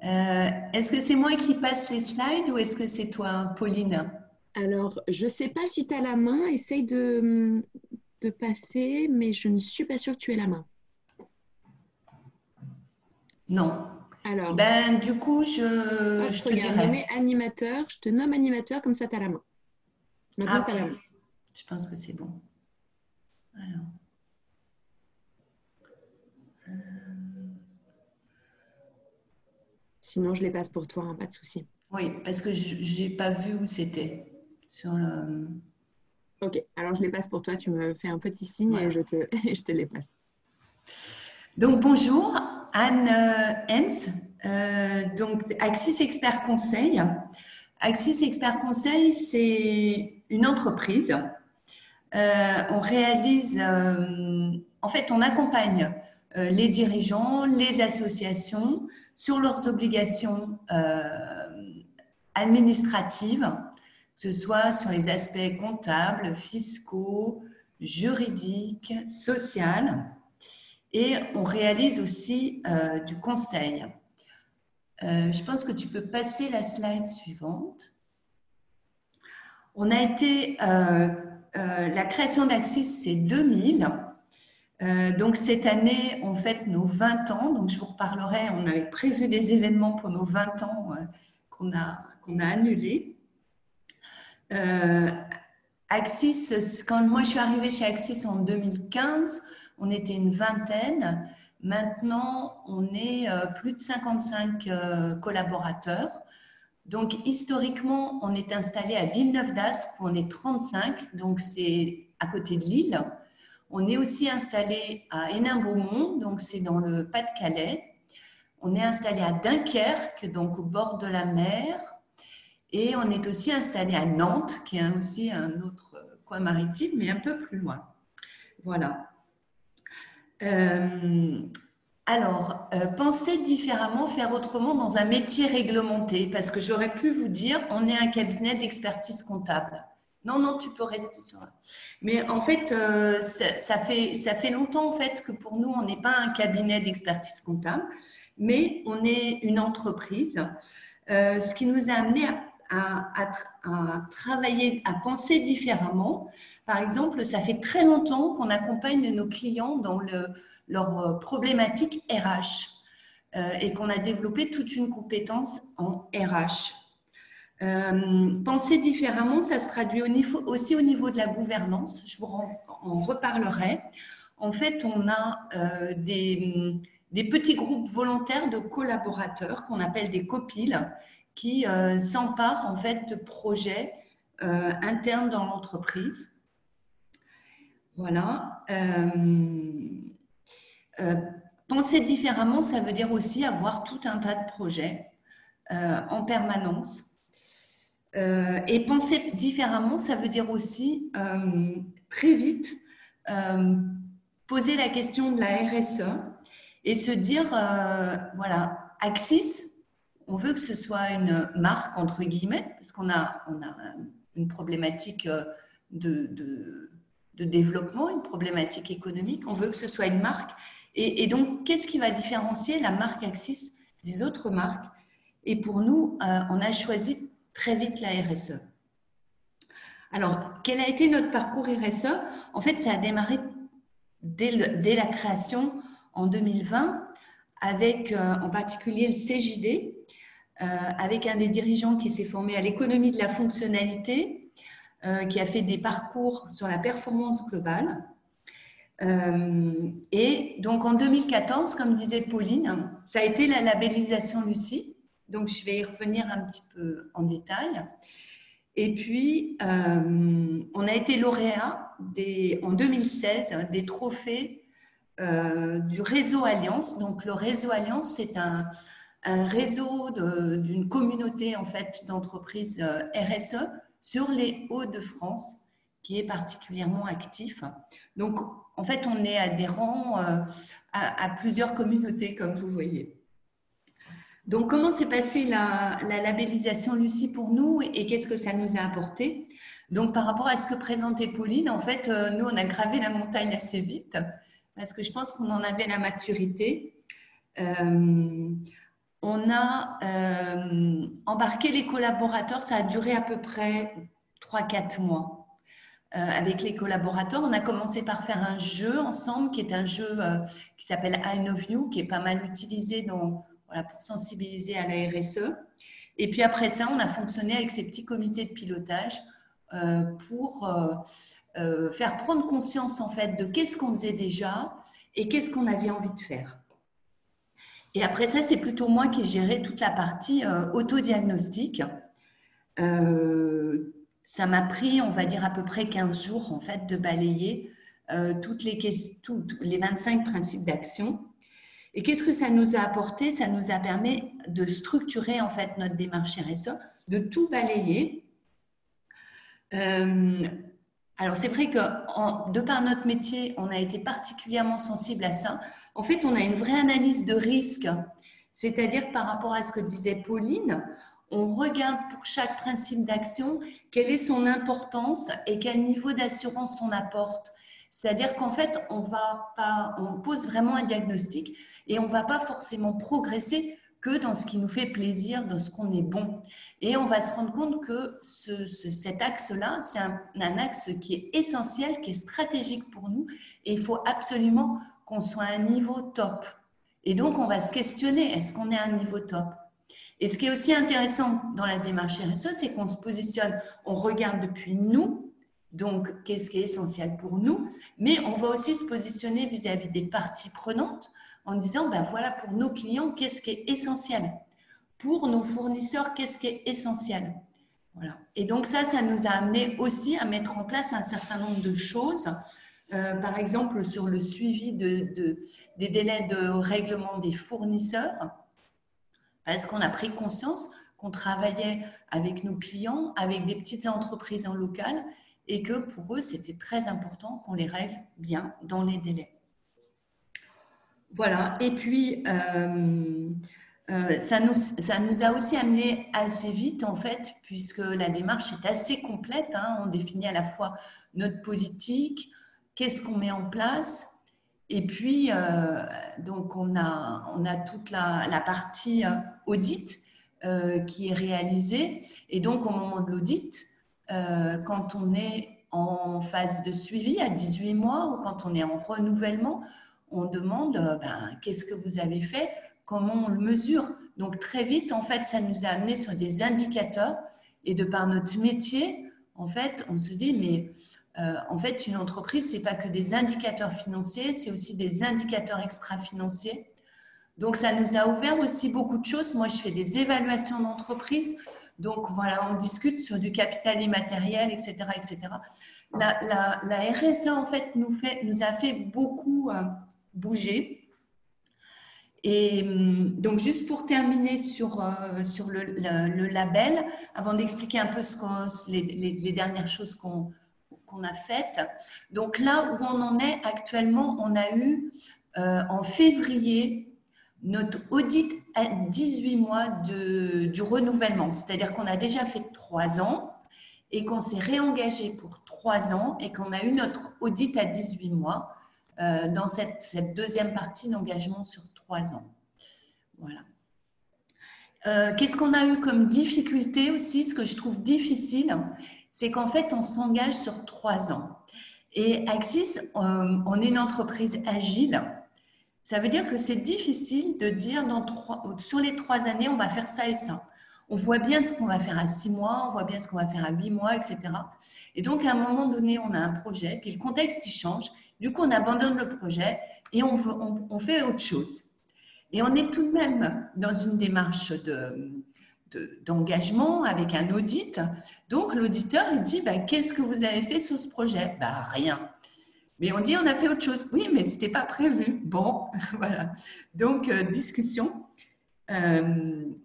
Est-ce que c'est moi qui passe les slides ou est-ce que c'est toi, Pauline? Alors, je ne sais pas si tu as la main, essaye de passer, mais je ne suis pas sûre que tu aies la main. Non. Alors, du coup, je te dirai. Animateur, je te nomme animateur, comme ça tu as la main. Maintenant, tu as la main. Je pense que c'est bon. Alors. Sinon, je les passe pour toi, hein, pas de souci. Oui, parce que je n'ai pas vu où c'était. Sur le... Ok, alors je les passe pour toi. Tu me fais un petit signe et je te les passe. Donc, bonjour, Anne Hens, donc Axis Expert Conseil. Axis Expert Conseil, c'est une entreprise. On réalise, en fait, on accompagne les dirigeants, les associations sur leurs obligations administratives, que ce soit sur les aspects comptables, fiscaux, juridiques, sociaux. Et on réalise aussi du conseil. Je pense que tu peux passer la slide suivante. On a été, la création d'Axis, c'est 2000. Donc cette année, on fête nos 20 ans. Donc je vous reparlerai, on avait prévu des événements pour nos 20 ans qu'on a annulés. Axis, quand moi je suis arrivée chez Axis en 2015, on était une vingtaine. Maintenant, on est plus de 55 collaborateurs. Donc, historiquement, on est installé à Villeneuve-d'Ascq, où on est 35, donc c'est à côté de Lille. On est aussi installé à Hénin-Beaumont, donc c'est dans le Pas-de-Calais. On est installé à Dunkerque, donc au bord de la mer. Et on est aussi installé à Nantes, qui est aussi un autre coin maritime, mais un peu plus loin. Voilà. Alors, penser différemment, faire autrement dans un métier réglementé, parce que j'aurais pu vous dire, on est un cabinet d'expertise comptable. Non, non, tu peux rester sur là. Mais en fait, ça fait longtemps en fait que pour nous, on n'est pas un cabinet d'expertise comptable, mais on est une entreprise. Ce qui nous a amené à travailler, à penser différemment. Par exemple, ça fait très longtemps qu'on accompagne nos clients dans leur problématique RH et qu'on a développé toute une compétence en RH. Penser différemment, ça se traduit aussi au niveau de la gouvernance. Je vous en reparlerai. En fait, on a des petits groupes volontaires de collaborateurs qu'on appelle des copiles qui s'emparent en fait de projets internes dans l'entreprise. Voilà. Penser différemment, ça veut dire aussi avoir tout un tas de projets en permanence. Et penser différemment, ça veut dire aussi très vite poser la question de la RSE et se dire, voilà, Axis, on veut que ce soit une marque, entre guillemets, parce qu'on a une problématique de développement, une problématique économique. On veut que ce soit une marque. Et donc, qu'est-ce qui va différencier la marque Axis des autres marques? Et pour nous, on a choisi très vite la RSE. Alors, quel a été notre parcours RSE? En fait, ça a démarré dès la création en 2020 avec en particulier le CJD, avec un des dirigeants qui s'est formé à l'économie de la fonctionnalité, qui a fait des parcours sur la performance globale. Et donc en 2014, comme disait Pauline, ça a été la labellisation Lucie. Donc je vais y revenir un petit peu en détail. Et puis, on a été lauréat en 2016 des trophées du réseau Alliance. Donc, le réseau Alliance, c'est un réseau d'une communauté en fait d'entreprises RSE sur les Hauts-de-France qui est particulièrement actif. Donc, en fait, on est adhérent à plusieurs communautés, comme vous voyez. Donc, comment s'est passée la labellisation Lucie pour nous et qu'est-ce que ça nous a apporté? Donc, par rapport à ce que présentait Pauline, en fait, nous, on a gravé la montagne assez vite parce que je pense qu'on en avait la maturité. On a embarqué les collaborateurs, ça a duré à peu près 3-4 mois. Avec les collaborateurs, on a commencé par faire un jeu ensemble, qui est un jeu qui s'appelle I Know You, qui est pas mal utilisé pour sensibiliser à la RSE. Et puis après ça, on a fonctionné avec ces petits comités de pilotage pour faire prendre conscience en fait de qu'est-ce qu'on faisait déjà et qu'est-ce qu'on avait envie de faire. Et après ça, c'est plutôt moi qui ai géré toute la partie autodiagnostic. Ça m'a pris, on va dire, à peu près 15 jours en fait, de balayer tous les 25 principes d'action. Et qu'est-ce que ça nous a apporté? Ça nous a permis de structurer en fait notre démarche RSE, de tout balayer. Alors, c'est vrai que de par notre métier, on a été particulièrement sensible à ça. En fait, on a une vraie analyse de risque, c'est-à-dire que par rapport à ce que disait Pauline, on regarde pour chaque principe d'action quelle est son importance et quel niveau d'assurance on apporte. C'est-à-dire qu'en fait, on pose vraiment un diagnostic et on ne va pas forcément progresser que dans ce qui nous fait plaisir, dans ce qu'on est bon. Et on va se rendre compte que cet axe-là, c'est un axe qui est essentiel, qui est stratégique pour nous et il faut absolument qu'on soit à un niveau top. Et donc, on va se questionner, est-ce qu'on est à un niveau top? Et ce qui est aussi intéressant dans la démarche RSE, c'est qu'on se positionne, on regarde depuis nous, donc qu'est-ce qui est essentiel pour nous, mais on va aussi se positionner vis-à-vis des parties prenantes en disant, ben voilà, pour nos clients, qu'est-ce qui est essentiel? Pour nos fournisseurs, qu'est-ce qui est essentiel? Voilà. Et donc ça nous a amené aussi à mettre en place un certain nombre de choses. Par exemple, sur le suivi des délais de règlement des fournisseurs, parce qu'on a pris conscience qu'on travaillait avec nos clients, avec des petites entreprises en local, et que pour eux, c'était très important qu'on les règle bien dans les délais. Voilà, et puis ça nous a aussi amené assez vite en fait, puisque la démarche est assez complète, hein. On définit à la fois notre politique, qu'est-ce qu'on met en place, et puis donc on a toute la partie audit qui est réalisée, et donc au moment de l'audit, quand on est en phase de suivi à 18 mois ou quand on est en renouvellement, on demande qu'est-ce que vous avez fait, comment on le mesure. Donc très vite, en fait, ça nous a amené sur des indicateurs et de par notre métier, en fait, on se dit, mais en fait, une entreprise, ce n'est pas que des indicateurs financiers, c'est aussi des indicateurs extra-financiers. Donc ça nous a ouvert aussi beaucoup de choses. Moi, je fais des évaluations d'entreprise. Donc voilà, on discute sur du capital immatériel, etc., etc. La RSE, en fait, nous a fait beaucoup bouger. Et donc, juste pour terminer sur le label, avant d'expliquer un peu les dernières choses qu'on a faites. Donc là où on en est actuellement, on a eu en février notre audit à 18 mois du renouvellement. C'est-à-dire qu'on a déjà fait 3 ans et qu'on s'est réengagé pour 3 ans et qu'on a eu notre audit à 18 mois dans cette deuxième partie d'engagement sur 3 ans. Voilà. Qu'est-ce qu'on a eu comme difficulté aussi? Ce que je trouve difficile, c'est qu'en fait, on s'engage sur 3 ans. Et Axis, on est une entreprise agile. Ça veut dire que c'est difficile de dire sur les 3 années, on va faire ça et ça. On voit bien ce qu'on va faire à 6 mois, on voit bien ce qu'on va faire à 8 mois, etc. Et donc, à un moment donné, on a un projet, puis le contexte, il change. Du coup, on abandonne le projet et on fait autre chose. Et on est tout de même dans une démarche d'engagement avec un audit. Donc, l'auditeur, il dit, qu'est-ce que vous avez fait sur ce projet? Rien. Mais on dit, on a fait autre chose. Oui, mais ce n'était pas prévu. Bon, voilà. Donc, discussion.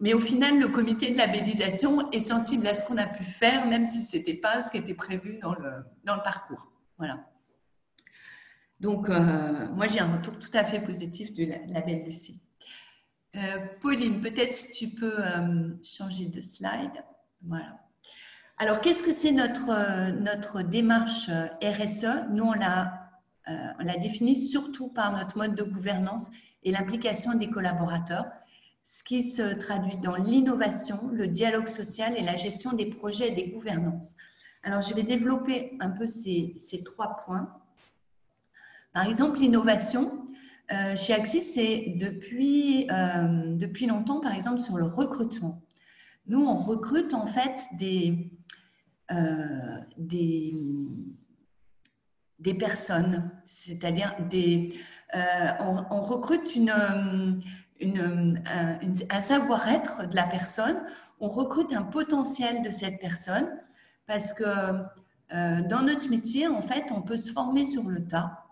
Mais au final, le comité de labellisation est sensible à ce qu'on a pu faire, même si ce n'était pas ce qui était prévu dans le parcours. Voilà. Donc, moi, j'ai un retour tout à fait positif du label Lucie. Pauline, peut-être si tu peux changer de slide. Voilà. Alors, qu'est-ce que c'est notre démarche RSE? Nous, on l'a définie surtout par notre mode de gouvernance et l'implication des collaborateurs, ce qui se traduit dans l'innovation, le dialogue social et la gestion des projets et des gouvernances. Alors, je vais développer un peu ces 3 points. Par exemple, l'innovation. Chez Axis, c'est depuis longtemps, par exemple, sur le recrutement. Nous, on recrute en fait des personnes, c'est-à-dire on recrute un savoir-être de la personne, on recrute un potentiel de cette personne parce que dans notre métier, en fait, on peut se former sur le tas.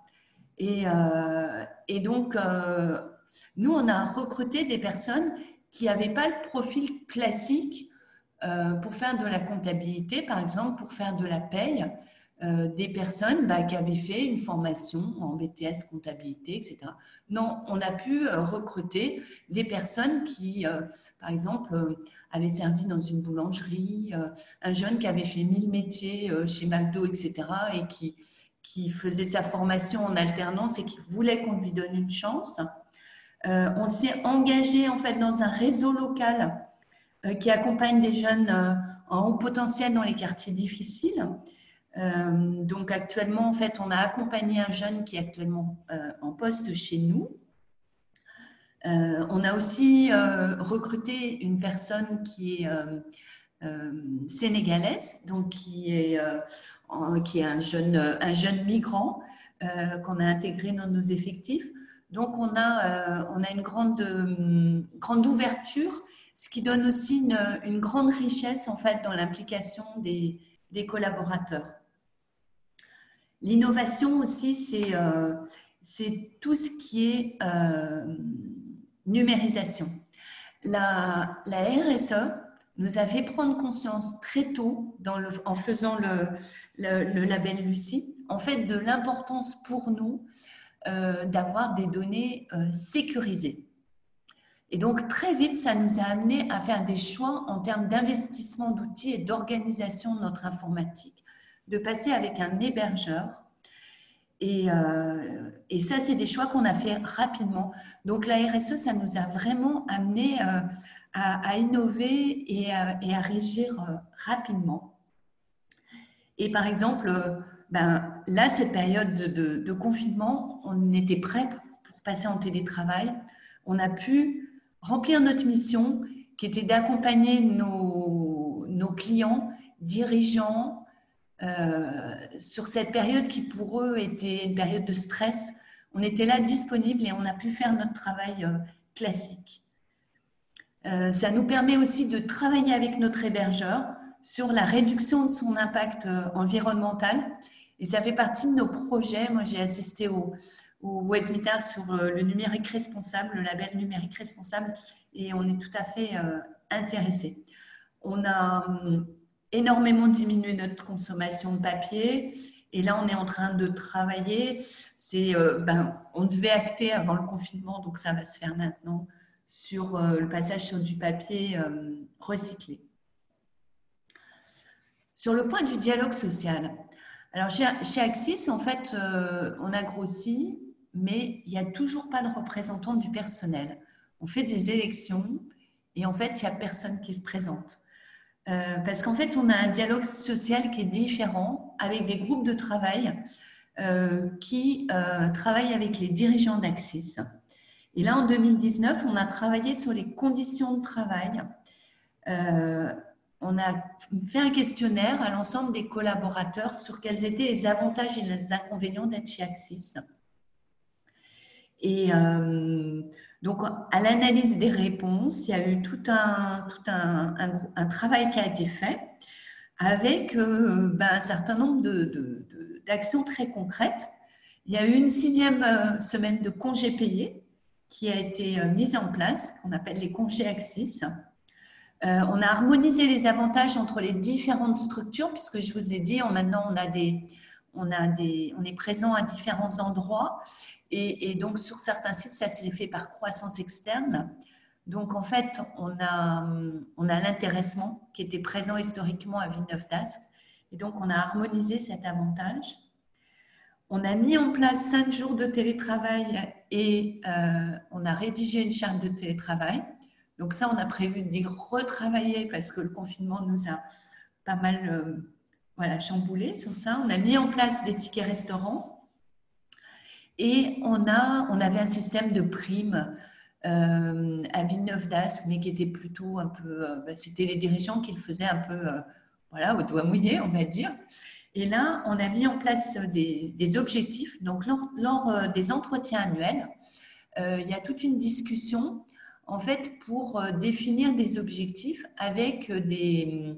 Et donc, nous, on a recruté des personnes qui n'avaient pas le profil classique pour faire de la comptabilité, par exemple, pour faire de la paye, des personnes qui avaient fait une formation en BTS comptabilité, etc. Non, on a pu recruter des personnes qui, par exemple, avaient servi dans une boulangerie, un jeune qui avait fait 1000 métiers chez McDo, etc. et qui faisait sa formation en alternance et qui voulait qu'on lui donne une chance. On s'est engagé en fait dans un réseau local qui accompagne des jeunes en haut potentiel dans les quartiers difficiles. Donc actuellement, en fait, on a accompagné un jeune qui est actuellement en poste chez nous. On a aussi recruté une personne qui est sénégalaise, donc qui est un jeune migrant qu'on a intégré dans nos effectifs. Donc on a une grande ouverture, ce qui donne aussi une grande richesse en fait dans l'implication des collaborateurs. L'innovation aussi, c'est tout ce qui est numérisation. La RSE nous a fait prendre conscience très tôt en faisant le label Lucie, en fait, de l'importance pour nous d'avoir des données sécurisées. Et donc, très vite, ça nous a amené à faire des choix en termes d'investissement d'outils et d'organisation de notre informatique, de passer avec un hébergeur. Et ça, c'est des choix qu'on a fait rapidement. Donc, la RSE, ça nous a vraiment amené à innover et à régir rapidement. Et par exemple, là, cette période de confinement, on était prêt pour passer en télétravail. On a pu remplir notre mission qui était d'accompagner nos clients, dirigeants, sur cette période qui pour eux était une période de stress. On était là disponible et on a pu faire notre travail classique. Ça nous permet aussi de travailler avec notre hébergeur sur la réduction de son impact environnemental et ça fait partie de nos projets. Moi, j'ai assisté au webinaire sur le numérique responsable, le label numérique responsable et on est tout à fait intéressés. On a énormément diminué notre consommation de papier et là, on est en train de travailler. On devait acter avant le confinement, donc ça va se faire maintenant sur le passage sur du papier recyclé. Sur le point du dialogue social, alors chez Axis, en fait, on a grossi, mais il n'y a toujours pas de représentant du personnel. On fait des élections et en fait, il n'y a personne qui se présente. Parce qu'en fait, on a un dialogue social qui est différent avec des groupes de travail qui travaillent avec les dirigeants d'Axis. Et là, en 2019, on a travaillé sur les conditions de travail. On a fait un questionnaire à l'ensemble des collaborateurs sur quels étaient les avantages et les inconvénients d'être chez Axis. Et Donc, à l'analyse des réponses, il y a eu tout un travail qui a été fait avec un certain nombre d'actions très concrètes. Il y a eu une 6e semaine de congés payés qui a été mise en place, qu'on appelle les congés Axis. On a harmonisé les avantages entre les différentes structures, puisque je vous ai dit, maintenant on est présent à différents endroits, et donc sur certains sites, ça s'est fait par croissance externe. Donc en fait, on a l'intéressement qui était présent historiquement à Villeneuve-d'Ascq, et donc on a harmonisé cet avantage. On a mis en place 5 jours de télétravail et on a rédigé une charte de télétravail. Donc ça, on a prévu d'y retravailler parce que le confinement nous a pas mal chamboulé sur ça. On a mis en place des tickets restaurants et on avait un système de primes à Villeneuve-d'Ascq, mais qui était plutôt un peu… c'était les dirigeants qui le faisaient un peu au doigt mouillé, on va dire. Et là, on a mis en place des objectifs. Donc, lors des entretiens annuels, il y a toute une discussion en fait pour définir des objectifs avec des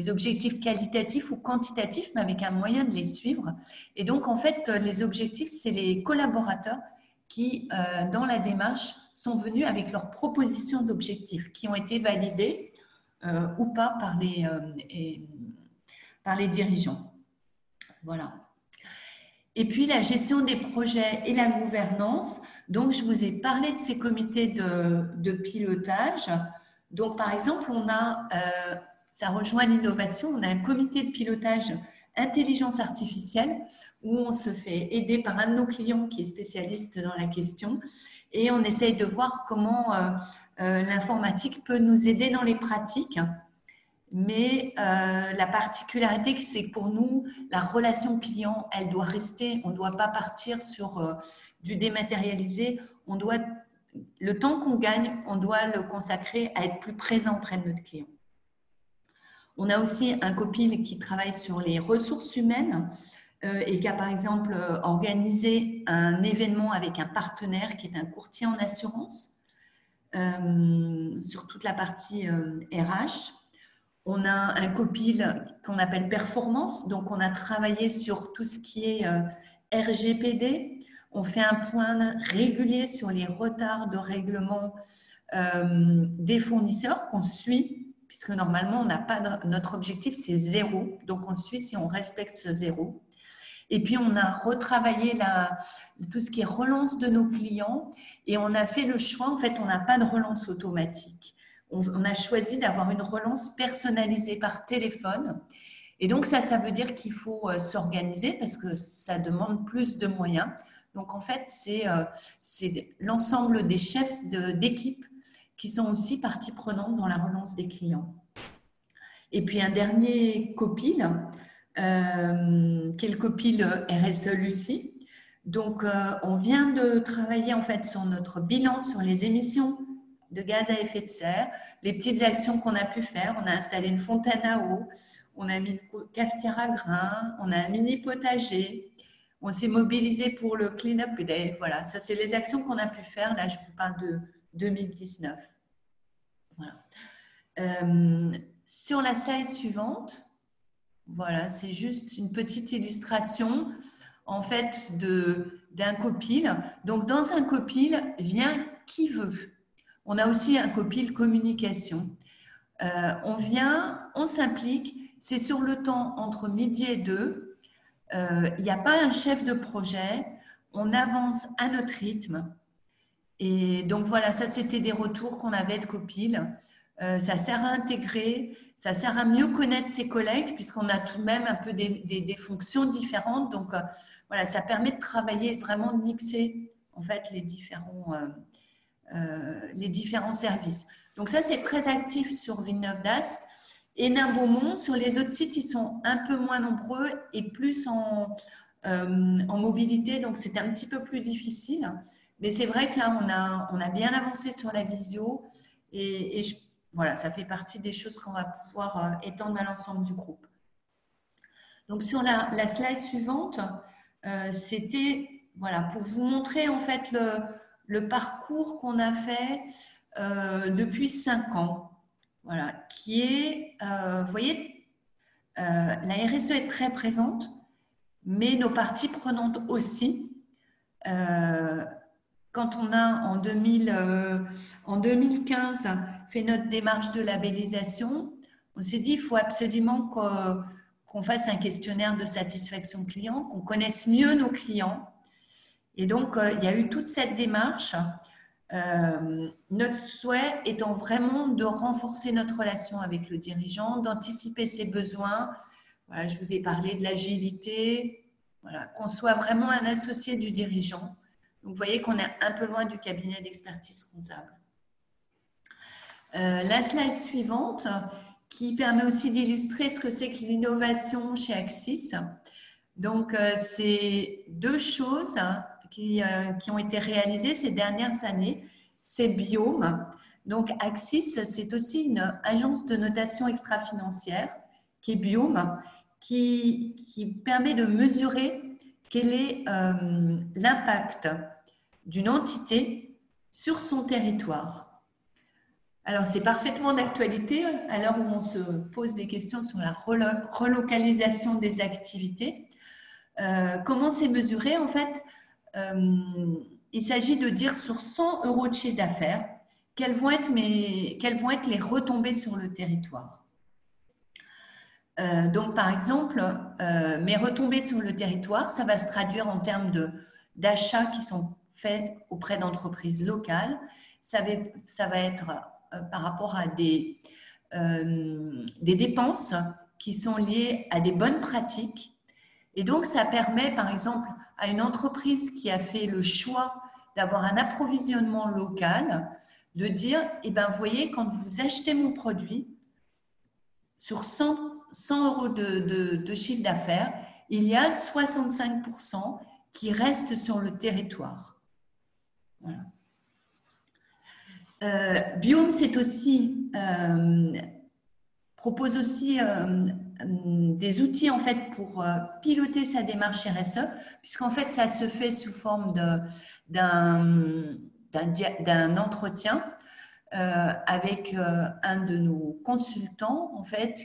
objectifs qualitatifs ou quantitatifs, mais avec un moyen de les suivre. Et donc, en fait, les objectifs, c'est les collaborateurs qui, dans la démarche, sont venus avec leurs propositions d'objectifs qui ont été validées ou pas par les dirigeants. Voilà. Et puis, la gestion des projets et la gouvernance. Donc, je vous ai parlé de ces comités de pilotage. Donc, par exemple, on a, ça rejoint l'innovation, on a un comité de pilotage intelligence artificielle où on se fait aider par un de nos clients qui est spécialiste dans la question et on essaye de voir comment l'informatique peut nous aider dans les pratiques. Mais la particularité, c'est que pour nous, la relation client, elle doit rester. On ne doit pas partir sur du dématérialisé. Le temps qu'on gagne, on doit le consacrer à être plus présent auprès de notre client. On a aussi un copil qui travaille sur les ressources humaines et qui a par exemple organisé un événement avec un partenaire qui est un courtier en assurance sur toute la partie RH. On a un copil qu'on appelle performance, donc on a travaillé sur tout ce qui est RGPD. On fait un point régulier sur les retards de règlement des fournisseurs qu'on suit, puisque normalement, notre objectif, c'est 0. Donc, on suit si on respecte ce 0. Et puis, on a retravaillé tout ce qui est relance de nos clients et on a fait le choix, en fait, on n'a pas de relance automatique. On a choisi d'avoir une relance personnalisée par téléphone. Et donc, ça veut dire qu'il faut s'organiser parce que ça demande plus de moyens. Donc, en fait, c'est l'ensemble des chefs d'équipe qui sont aussi partie prenante dans la relance des clients. Et puis, un dernier copil, qui est le copil RSE Lucie. Donc, on vient de travailler en fait sur notre bilan sur les émissions de gaz à effet de serre, les petites actions qu'on a pu faire. On a installé une fontaine à eau, on a mis une cafetière à grains, on a un mini potager, on s'est mobilisé pour le clean-up day. Voilà, ça c'est les actions qu'on a pu faire. Là, je vous parle de 2019. Voilà. Sur la slide suivante, voilà, c'est juste une petite illustration en fait d'un copil. Donc, dans un copil vient qui veut. On a aussi un copil communication. On vient, on s'implique. C'est sur le temps entre midi et 2. Il n'y a pas un chef de projet. On avance à notre rythme. Et donc, voilà, ça, c'était des retours qu'on avait de copil. Ça sert à intégrer, ça sert à mieux connaître ses collègues puisqu'on a tout de même un peu des fonctions différentes. Donc, voilà, ça permet de travailler, vraiment de mixer en fait les différents services. Donc, ça, c'est très actif sur Villeneuve-d'Ascq. Hénin-Beaumont, sur les autres sites, ils sont un peu moins nombreux et plus en mobilité. Donc, c'est un petit peu plus difficile. Mais c'est vrai que là, on a bien avancé sur la visio et voilà, ça fait partie des choses qu'on va pouvoir étendre à l'ensemble du groupe. Donc, sur la slide suivante, c'était voilà, pour vous montrer en fait le parcours qu'on a fait depuis 5 ans. Voilà, qui est, vous voyez, la RSE est très présente, mais nos parties prenantes aussi. Quand on a en 2015 fait notre démarche de labellisation, on s'est dit il faut absolument qu'on fasse un questionnaire de satisfaction client, qu'on connaisse mieux nos clients. Et donc, il y a eu toute cette démarche. Notre souhait étant vraiment de renforcer notre relation avec le dirigeant, d'anticiper ses besoins. Voilà, je vous ai parlé de l'agilité, voilà, qu'on soit vraiment un associé du dirigeant. Donc, vous voyez qu'on est un peu loin du cabinet d'expertise comptable. La slide suivante, qui permet aussi d'illustrer ce que c'est que l'innovation chez Axis. Donc, c'est 2 choses qui ont été réalisées ces dernières années. C'est Biome. Donc, Axis, c'est aussi une agence de notation extra-financière qui est Biome, qui permet de mesurer quel est l'impact d'une entité sur son territoire. Alors, c'est parfaitement d'actualité à l'heure où on se pose des questions sur la relocalisation des activités. Comment c'est mesuré? En fait, il s'agit de dire sur 100 € de chiffre d'affaires, quelles vont être les retombées sur le territoire. Donc, par exemple, mes retombées sur le territoire, ça va se traduire en termes d'achats qui sont faits auprès d'entreprises locales. Ça va être par rapport à des dépenses qui sont liées à des bonnes pratiques. Et donc, ça permet, par exemple, à une entreprise qui a fait le choix d'avoir un approvisionnement local, de dire, eh bien, vous voyez, quand vous achetez mon produit, sur 100 € de chiffre d'affaires, il y a 65% qui restent sur le territoire. Voilà. Biome, c'est aussi, propose aussi des outils en fait pour piloter sa démarche RSE, puisqu'en fait ça se fait sous forme d'un entretien avec un de nos consultants en fait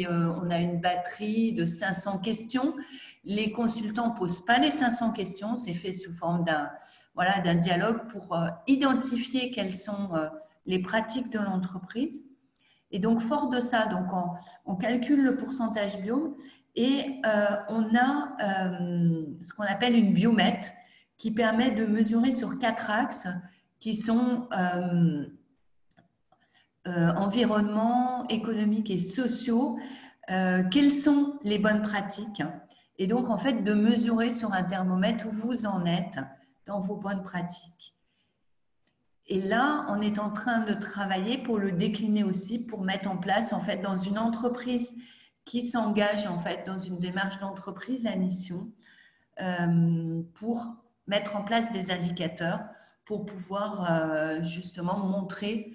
on a une batterie de 500 questions. Les consultants posent pas les 500 questions, c'est fait sous forme d'un dialogue pour identifier quelles sont les pratiques de l'entreprise. Et donc, fort de ça, donc on calcule le pourcentage Biome et on a ce qu'on appelle une biomètre qui permet de mesurer sur 4 axes qui sont environnement, économique et sociaux, quelles sont les bonnes pratiques. Et donc, en fait, de mesurer sur un thermomètre où vous en êtes dans vos bonnes pratiques. Et là, on est en train de travailler pour le décliner aussi, pour mettre en place, en fait, dans une entreprise qui s'engage, en fait, dans une démarche d'entreprise à mission, pour mettre en place des indicateurs pour pouvoir justement montrer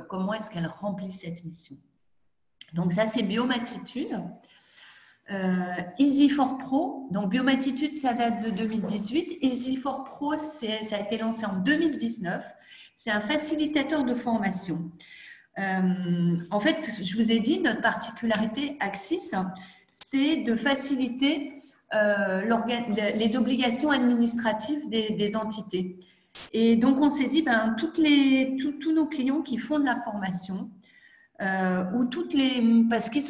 comment est-ce qu'elle remplit cette mission. Donc ça, c'est Biome Attitude. Easy4Pro, donc Biome Attitude, ça date de 2018. Easy4Pro, ça a été lancé en 2019. C'est un facilitateur de formation. En fait, je vous ai dit, notre particularité Axis, c'est de faciliter les obligations administratives des entités. Et donc, on s'est dit, tous nos clients qui font de la formation, parce qu'ils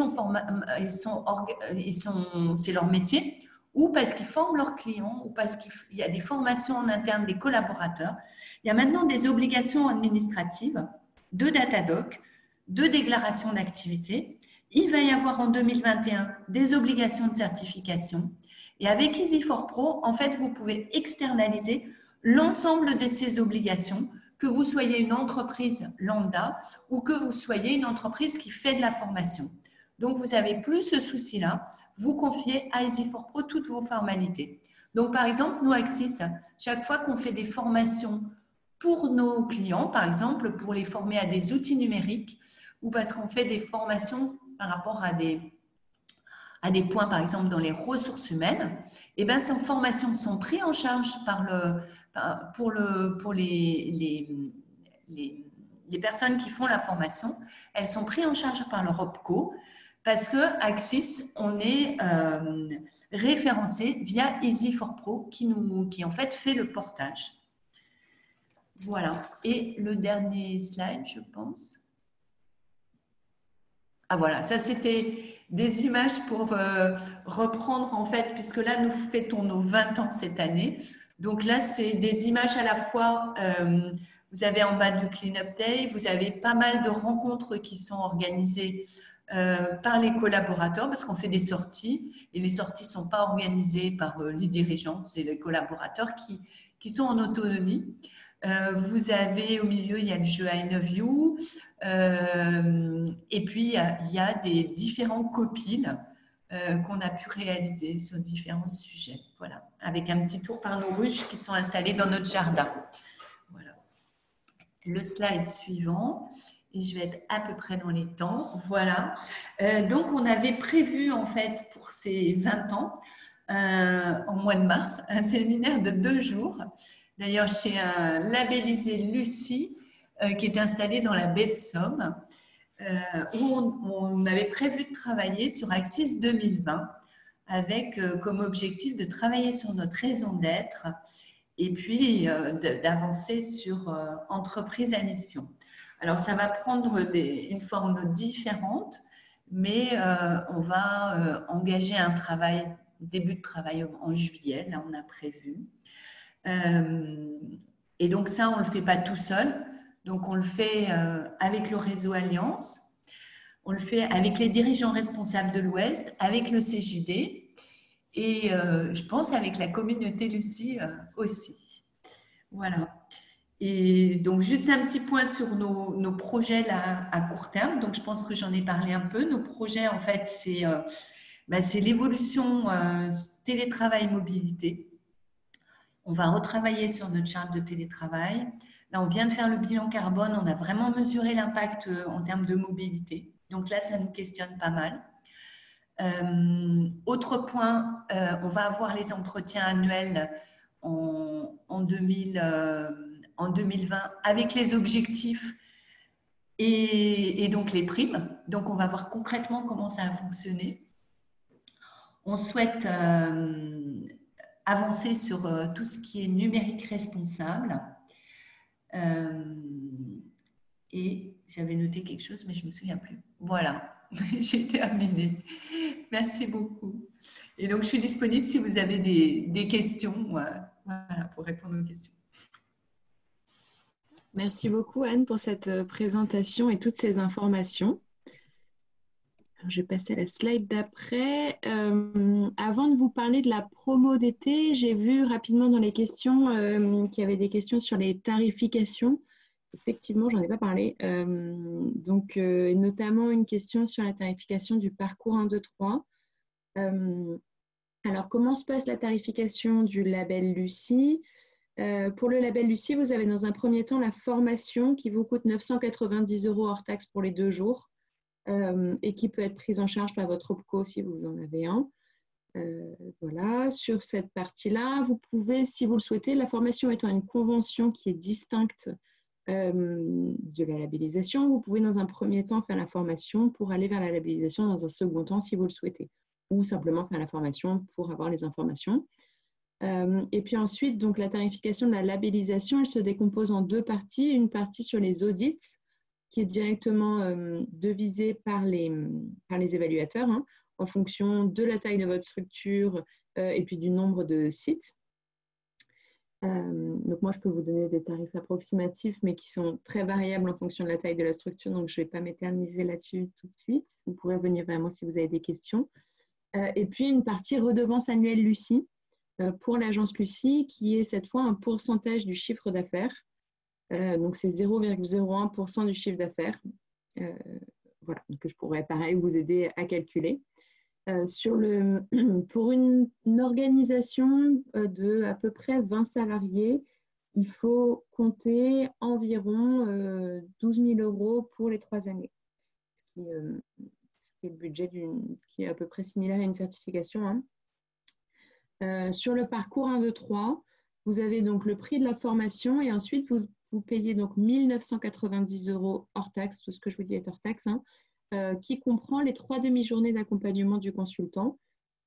c'est leur métier, ou parce qu'ils forment leurs clients, ou parce qu'il y a des formations en interne des collaborateurs. Il y a maintenant des obligations administratives de Datadoc, de déclaration d'activité. Il va y avoir en 2021 des obligations de certification. Et avec Easy4Pro, en fait, vous pouvez externaliser l'ensemble de ces obligations, que vous soyez une entreprise lambda ou que vous soyez une entreprise qui fait de la formation. Donc, vous n'avez plus ce souci-là. Vous confiez à Easy4Pro toutes vos formalités. Donc, par exemple, nous, Axis, chaque fois qu'on fait des formations pour nos clients, par exemple, pour les former à des outils numériques ou parce qu'on fait des formations par rapport à des points, par exemple, dans les ressources humaines, et bien, ces formations sont prises en charge par pour les personnes qui font la formation, elles sont prises en charge par leur OPCO parce que Axis, on est référencé via Easy4Pro qui en fait fait le portage. Voilà. Et le dernier slide, je pense. Ah voilà, ça c'était des images pour reprendre en fait, puisque là nous fêtons nos 20 ans cette année. Donc là, c'est des images à la fois, vous avez en bas du Clean Up Day, vous avez pas mal de rencontres qui sont organisées par les collaborateurs, parce qu'on fait des sorties, et les sorties ne sont pas organisées par les dirigeants, c'est les collaborateurs qui sont en autonomie. Vous avez au milieu, il y a le jeu I Love You, et puis il y a des différents copiles qu'on a pu réaliser sur différents sujets. Voilà, avec un petit tour par nos ruches qui sont installées dans notre jardin. Voilà. Le slide suivant, et je vais être à peu près dans les temps. Voilà. Donc, on avait prévu en fait pour ces 20 ans, en mois de mars, un séminaire de 2 jours. D'ailleurs, chez un labellisé Lucie, qui est installé dans la baie de Somme, où on avait prévu de travailler sur Axis 2020 avec comme objectif de travailler sur notre raison d'être et puis d'avancer sur entreprise à mission. Alors, ça va prendre une forme différente, mais on va engager un travail, début de travail en juillet, là on a prévu. Et donc ça, on ne le fait pas tout seul. Donc, on le fait avec le réseau Alliance, on le fait avec les dirigeants responsables de l'Ouest, avec le CJD et je pense avec la communauté Lucie aussi. Voilà. Et donc, juste un petit point sur nos projets là, à court terme. Donc, je pense que j'en ai parlé un peu. Nos projets, en fait, c'est l'évolution télétravail-mobilité. On va retravailler sur notre charte de télétravail. Là, on vient de faire le bilan carbone. On a vraiment mesuré l'impact en termes de mobilité. Donc là, ça nous questionne pas mal. Autre point, on va avoir les entretiens annuels en 2020 avec les objectifs et donc les primes. Donc, on va voir concrètement comment ça a fonctionné. On souhaite avancer sur tout ce qui est numérique responsable. Et j'avais noté quelque chose, mais je ne me souviens plus. Voilà, j'ai terminé. Merci beaucoup. Et donc, je suis disponible si vous avez des questions, voilà, pour répondre aux questions. Merci beaucoup, Anne, pour cette présentation et toutes ces informations. Alors, je vais passer à la slide d'après. Avant de vous parler de la promo d'été, j'ai vu rapidement dans les questions qu'il y avait des questions sur les tarifications. Effectivement, j'en ai pas parlé. Notamment une question sur la tarification du parcours 1, 2, 3. Alors, comment se passe la tarification du label Lucie ? Pour le label Lucie, vous avez dans un premier temps la formation qui vous coûte 990 € hors taxe pour les 2 jours et qui peut être prise en charge par votre OPCO si vous en avez un. Voilà, sur cette partie-là, vous pouvez, si vous le souhaitez, la formation étant une convention qui est distincte de la labellisation, vous pouvez dans un premier temps faire la formation pour aller vers la labellisation dans un second temps si vous le souhaitez, ou simplement faire la formation pour avoir les informations. Et puis ensuite, donc, la tarification de la labellisation, elle se décompose en 2 parties. Une partie sur les audits, qui est directement devisée par les évaluateurs, hein, en fonction de la taille de votre structure et puis du nombre de sites. Donc moi, je peux vous donner des tarifs approximatifs, mais qui sont très variables en fonction de la taille de la structure, donc je ne vais pas m'éterniser là-dessus tout de suite. Vous pourrez revenir vraiment si vous avez des questions. Et puis, une partie redevance annuelle Lucie, pour l'agence Lucie, qui est cette fois un pourcentage du chiffre d'affaires. Donc, c'est 0,01% du chiffre d'affaires. Voilà, donc je pourrais, pareil, vous aider à calculer. Pour une organisation de à peu près 20 salariés, il faut compter environ 12 000 € pour les 3 années, ce qui est le budget qui est à peu près similaire à une certification. Hein. Sur le parcours 1, 2, 3, Vous avez donc le prix de la formation et ensuite vous payez donc 1 990 € hors taxe, tout ce que je vous dis est hors taxe, hein, qui comprend les 3 demi-journées d'accompagnement du consultant.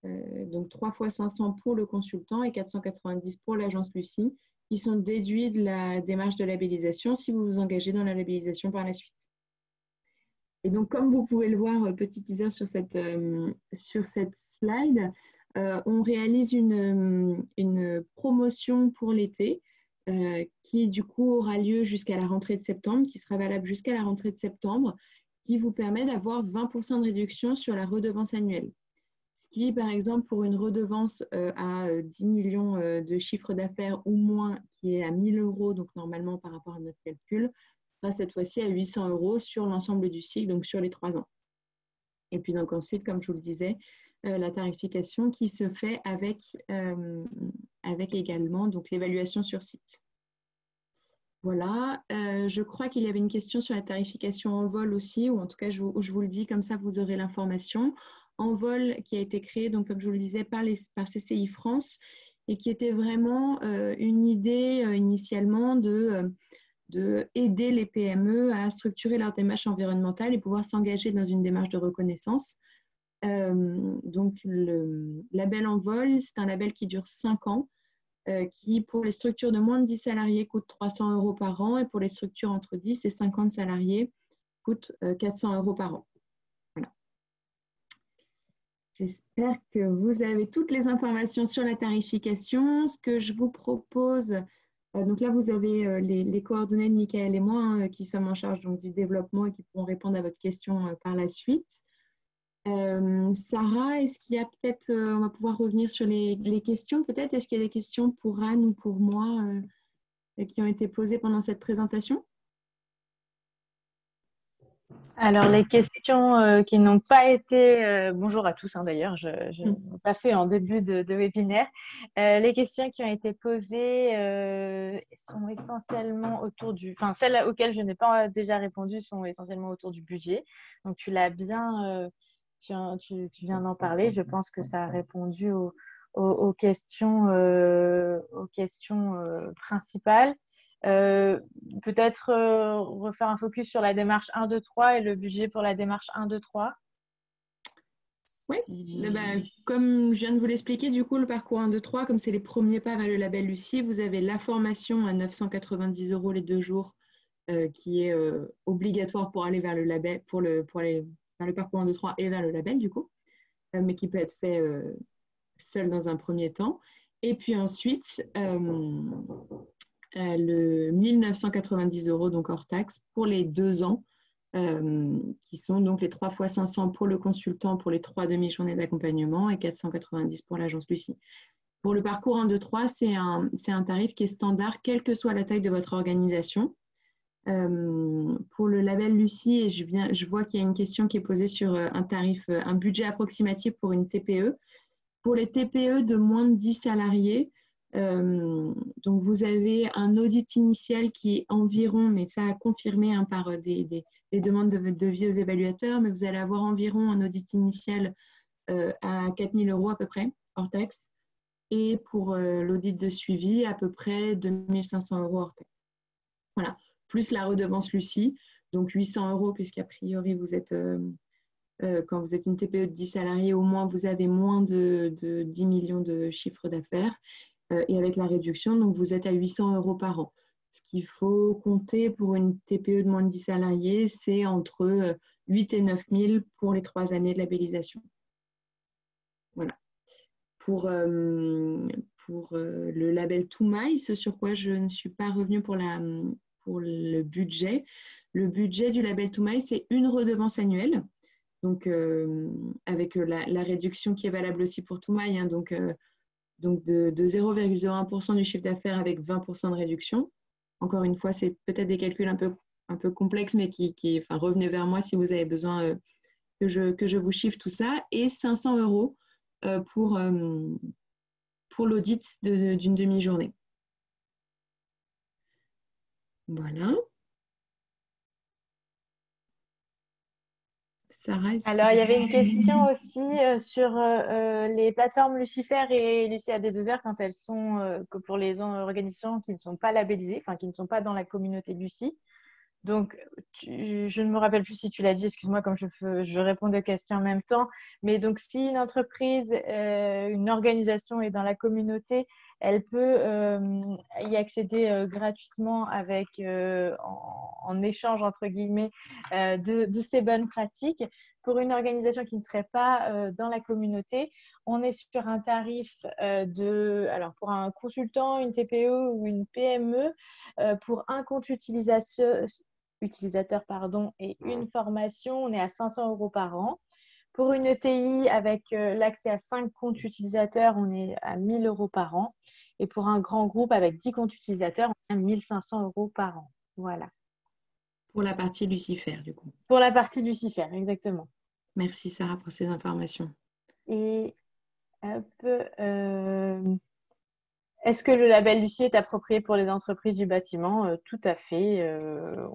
Donc 3 fois 500 pour le consultant et 490 pour l'agence Lucie, qui sont déduits de la démarche de labellisation si vous vous engagez dans la labellisation par la suite. Et donc, comme vous pouvez le voir, petit teaser sur cette slide, on réalise une promotion pour l'été qui, du coup, aura lieu jusqu'à la rentrée de septembre, qui sera valable jusqu'à la rentrée de septembre, qui vous permet d'avoir 20% de réduction sur la redevance annuelle. Ce qui, par exemple, pour une redevance à 10 millions de chiffre d'affaires ou moins, qui est à 1 000 €, donc normalement par rapport à notre calcul, sera cette fois-ci à 800 € sur l'ensemble du cycle, donc sur les 3 ans. Et puis donc ensuite, comme je vous le disais, la tarification qui se fait avec également donc l'évaluation sur site. Voilà, je crois qu'il y avait une question sur la tarification en vol aussi, ou en tout cas, je vous le dis, comme ça, vous aurez l'information. En vol qui a été créé, donc comme je vous le disais, par CCI France, et qui était vraiment une idée initialement de aider les PME à structurer leur démarche environnementale et pouvoir s'engager dans une démarche de reconnaissance. Donc, le label en vol, c'est un label qui dure 5 ans, qui, pour les structures de moins de 10 salariés, coûte 300 € par an, et pour les structures entre 10 et 50 salariés, coûte 400 € par an. Voilà. J'espère que vous avez toutes les informations sur la tarification. Ce que je vous propose, donc là, vous avez les coordonnées de Michael et moi, hein, qui sommes en charge donc, du développement et qui pourront répondre à votre question par la suite. Sarah, est-ce qu'il y a peut-être, on va pouvoir revenir sur les questions peut-être. Est-ce qu'il y a des questions pour Anne ou pour moi qui ont été posées pendant cette présentation? Alors, les questions qui n'ont pas été, bonjour à tous hein, d'ailleurs, je n'ai pas fait en début de webinaire. Les questions qui ont été posées sont essentiellement autour enfin celles auxquelles je n'ai pas déjà répondu sont essentiellement autour du budget. Donc, tu l'as bien, tu viens d'en parler. Je pense que ça a répondu aux questions principales. Peut-être refaire un focus sur la démarche 1, 2, 3 et le budget pour la démarche 1, 2, 3. Oui, comme je viens de vous l'expliquer, du coup, le parcours 1, 2, 3, comme c'est les premiers pas vers le label Lucie, vous avez la formation à 990 € les 2 jours qui est obligatoire pour aller vers le label, pour aller vers le parcours 1, 2, 3 et vers le label, du coup, mais qui peut être fait seul dans un premier temps. Et puis ensuite, le 1 990 € donc hors taxe pour les 2 ans, qui sont donc les 3 fois 500 pour le consultant pour les 3 demi-journées d'accompagnement et 490 pour l'agence Lucie. Pour le parcours 1, 2, 3, c'est un tarif qui est standard, quelle que soit la taille de votre organisation. Pour le label Lucie, et je vois qu'il y a une question qui est posée sur un tarif, un budget approximatif pour une TPE. Pour les TPE de moins de 10 salariés, donc vous avez un audit initial qui est environ, mais ça a confirmé hein, par des demandes de devis aux évaluateurs, mais vous allez avoir environ un audit initial à 4 000 € à peu près, hors taxe. Et pour l'audit de suivi, à peu près 2 500 € hors taxe. Voilà, plus la redevance Lucie, donc 800 € puisqu'a priori vous êtes... quand vous êtes une TPE de 10 salariés, au moins vous avez moins de 10 millions de chiffre d'affaires. Et avec la réduction, donc vous êtes à 800 € par an. Ce qu'il faut compter pour une TPE de moins de 10 salariés, c'est entre 8 et 9 000 pour les 3 années de labellisation. Voilà. Pour le label Toumaï, ce sur quoi je ne suis pas revenue pour le budget. Le budget du label Toumaï, c'est une redevance annuelle. Donc, avec la réduction qui est valable aussi pour Toumaï, hein, donc de 0,01% du chiffre d'affaires avec 20% de réduction. Encore une fois, c'est peut-être des calculs un peu complexes, mais enfin, revenez vers moi si vous avez besoin que je vous chiffre tout ça. Et 500 € pour l'audit d'une demi-journée. Voilà. Sarah, est-ce que Alors, il y vous avait une voulez- question aussi sur les plateformes Lucifer et Lucie à D2R quand elles sont que pour les organisations qui ne sont pas labellisées, enfin qui ne sont pas dans la communauté Lucie. Donc, je ne me rappelle plus si tu l'as dit, excuse-moi, comme je réponds aux questions en même temps. Mais donc, si une entreprise, une organisation est dans la communauté, elle peut y accéder gratuitement avec, en échange, entre guillemets, de ces bonnes pratiques. Pour une organisation qui ne serait pas dans la communauté, on est sur un tarif alors pour un consultant, une TPE ou une PME, pour un compte utilisateur et une formation, on est à 500 € par an. Pour une ETI avec l'accès à 5 comptes utilisateurs, on est à 1000 € par an. Et pour un grand groupe avec 10 comptes utilisateurs, on est à 1500 € par an. Voilà. Pour la partie Lucifer, du coup. Pour la partie Lucifer, exactement. Merci Sarah pour ces informations. Et hop, est-ce que le label Lucie est approprié pour les entreprises du bâtiment? Tout à fait.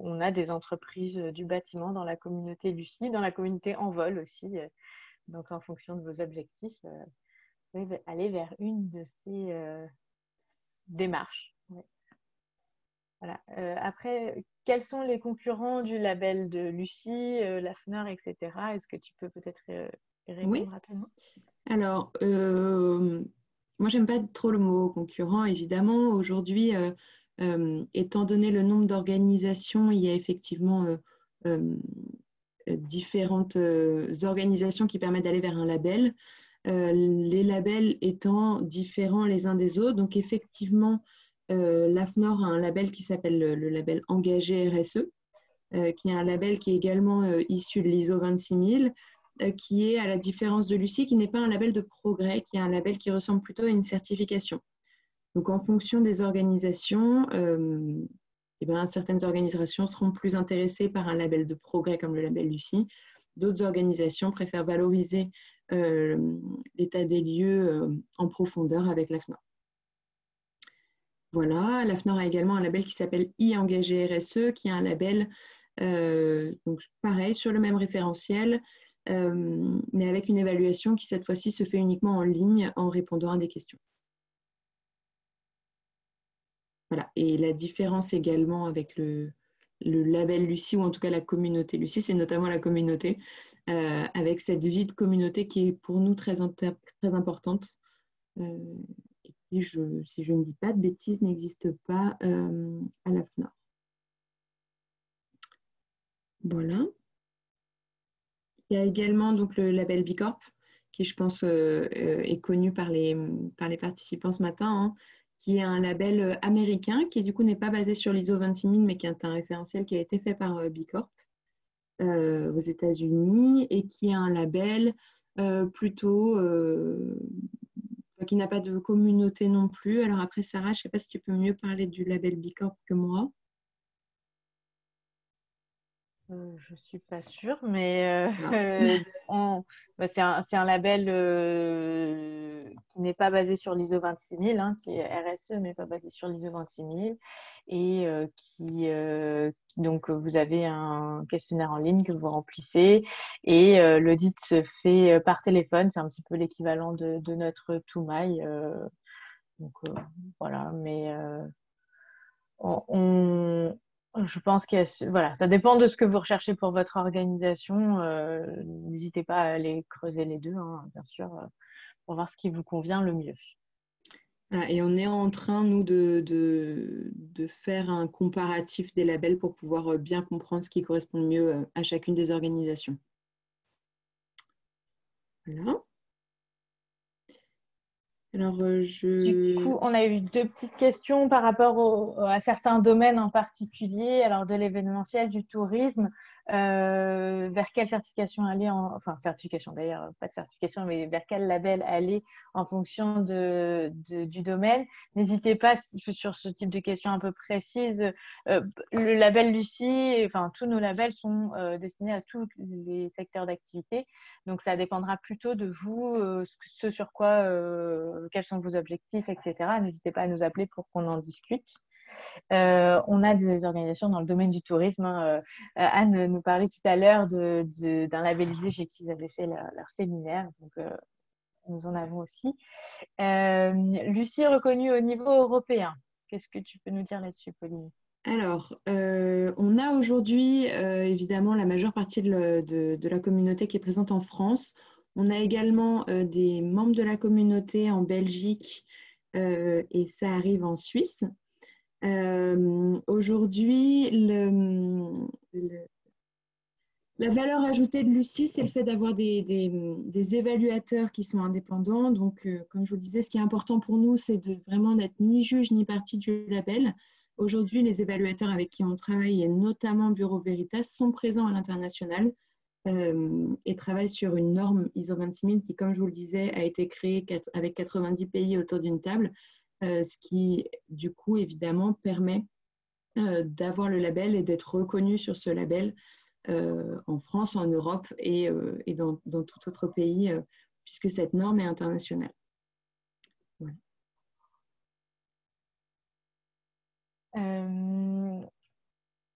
On a des entreprises du bâtiment dans la communauté Lucie, dans la communauté Envol aussi. Donc, en fonction de vos objectifs, vous pouvez aller vers une de ces démarches. Ouais. Voilà. Après, quels sont les concurrents du label de Lucie, la FNOR, etc. Est-ce que tu peux peut-être Oui, répondre rapidement? alors, moi, j'aime pas trop le mot concurrent, évidemment. Aujourd'hui, étant donné le nombre d'organisations, il y a effectivement euh, différentes organisations qui permettent d'aller vers un label. Les labels étant différents les uns des autres. Donc, effectivement, l'AFNOR a un label qui s'appelle le label Engagé RSE, qui est un label qui est également issu de l'ISO 26000, qui est, à la différence de Lucie, qui n'est pas un label de progrès, qui est un label qui ressemble plutôt à une certification. Donc, en fonction des organisations, certaines organisations seront plus intéressées par un label de progrès comme le label Lucie. D'autres organisations préfèrent valoriser l'état des lieux en profondeur avec l'AFNOR. Voilà, l'AFNOR a également un label qui s'appelle e-Engagé RSE, qui est un label, donc pareil, sur le même référentiel, mais avec une évaluation qui cette fois-ci se fait uniquement en ligne en répondant à des questions. Voilà. Et la différence également avec le label Lucie, ou en tout cas la communauté Lucie, c'est notamment la communauté, avec cette vie de communauté qui est pour nous très importante. Et qui, si je ne dis pas de bêtises, n'existe pas à la FNOR. Voilà. Il y a également donc, le label Bicorp, qui je pense est connu par les participants ce matin, hein, qui est un label américain qui du coup n'est pas basé sur l'ISO 26000, mais qui est un référentiel qui a été fait par Bicorp aux États-Unis, et qui est un label plutôt qui n'a pas de communauté non plus. Alors après, Sarah, je ne sais pas si tu peux mieux parler du label Bicorp que moi. Je ne suis pas sûre, mais Ah. c'est un label qui n'est pas basé sur l'ISO 26000, hein, qui est RSE, mais pas basé sur l'ISO 26000. Et donc, vous avez un questionnaire en ligne que vous remplissez et l'audit se fait par téléphone. C'est un petit peu l'équivalent de notre Toumaï. Donc, voilà, mais je pense que voilà, ça dépend de ce que vous recherchez pour votre organisation. N'hésitez pas à aller creuser les deux, hein, bien sûr, pour voir ce qui vous convient le mieux. Et on est en train, nous, de faire un comparatif des labels pour pouvoir bien comprendre ce qui correspond le mieux à chacune des organisations. Voilà. Alors, Du coup, on a eu deux petites questions par rapport à certains domaines en particulier, alors de l'événementiel, du tourisme, vers quelle certification aller, enfin certification d'ailleurs, pas de certification, mais vers quel label aller en fonction du domaine. N'hésitez pas sur ce type de questions un peu précises. Le label Lucie, enfin tous nos labels sont destinés à tous les secteurs d'activité. Donc, ça dépendra plutôt de vous, ce sur quoi, quels sont vos objectifs, etc. N'hésitez pas à nous appeler pour qu'on en discute. On a des organisations dans le domaine du tourisme, hein. Anne nous parlait tout à l'heure d'un labellisé chez qui ils avaient fait leur séminaire. Donc, nous en avons aussi. Lucie est reconnue au niveau européen. Qu'est-ce que tu peux nous dire là-dessus, Pauline? Alors, on a aujourd'hui évidemment la majeure partie de la communauté qui est présente en France. On a également des membres de la communauté en Belgique et ça arrive en Suisse. Aujourd'hui, la valeur ajoutée de Lucie, c'est le fait d'avoir des évaluateurs qui sont indépendants. Donc, comme je vous le disais, ce qui est important pour nous, c'est de vraiment n'être ni juge ni partie du label. Aujourd'hui, les évaluateurs avec qui on travaille, et notamment Bureau Veritas, sont présents à l'international et travaillent sur une norme ISO 26000 qui, comme je vous le disais, a été créée avec 90 pays autour d'une table, ce qui, du coup, évidemment, permet d'avoir le label et d'être reconnu sur ce label en France, en Europe et dans tout autre pays, puisque cette norme est internationale. Voilà.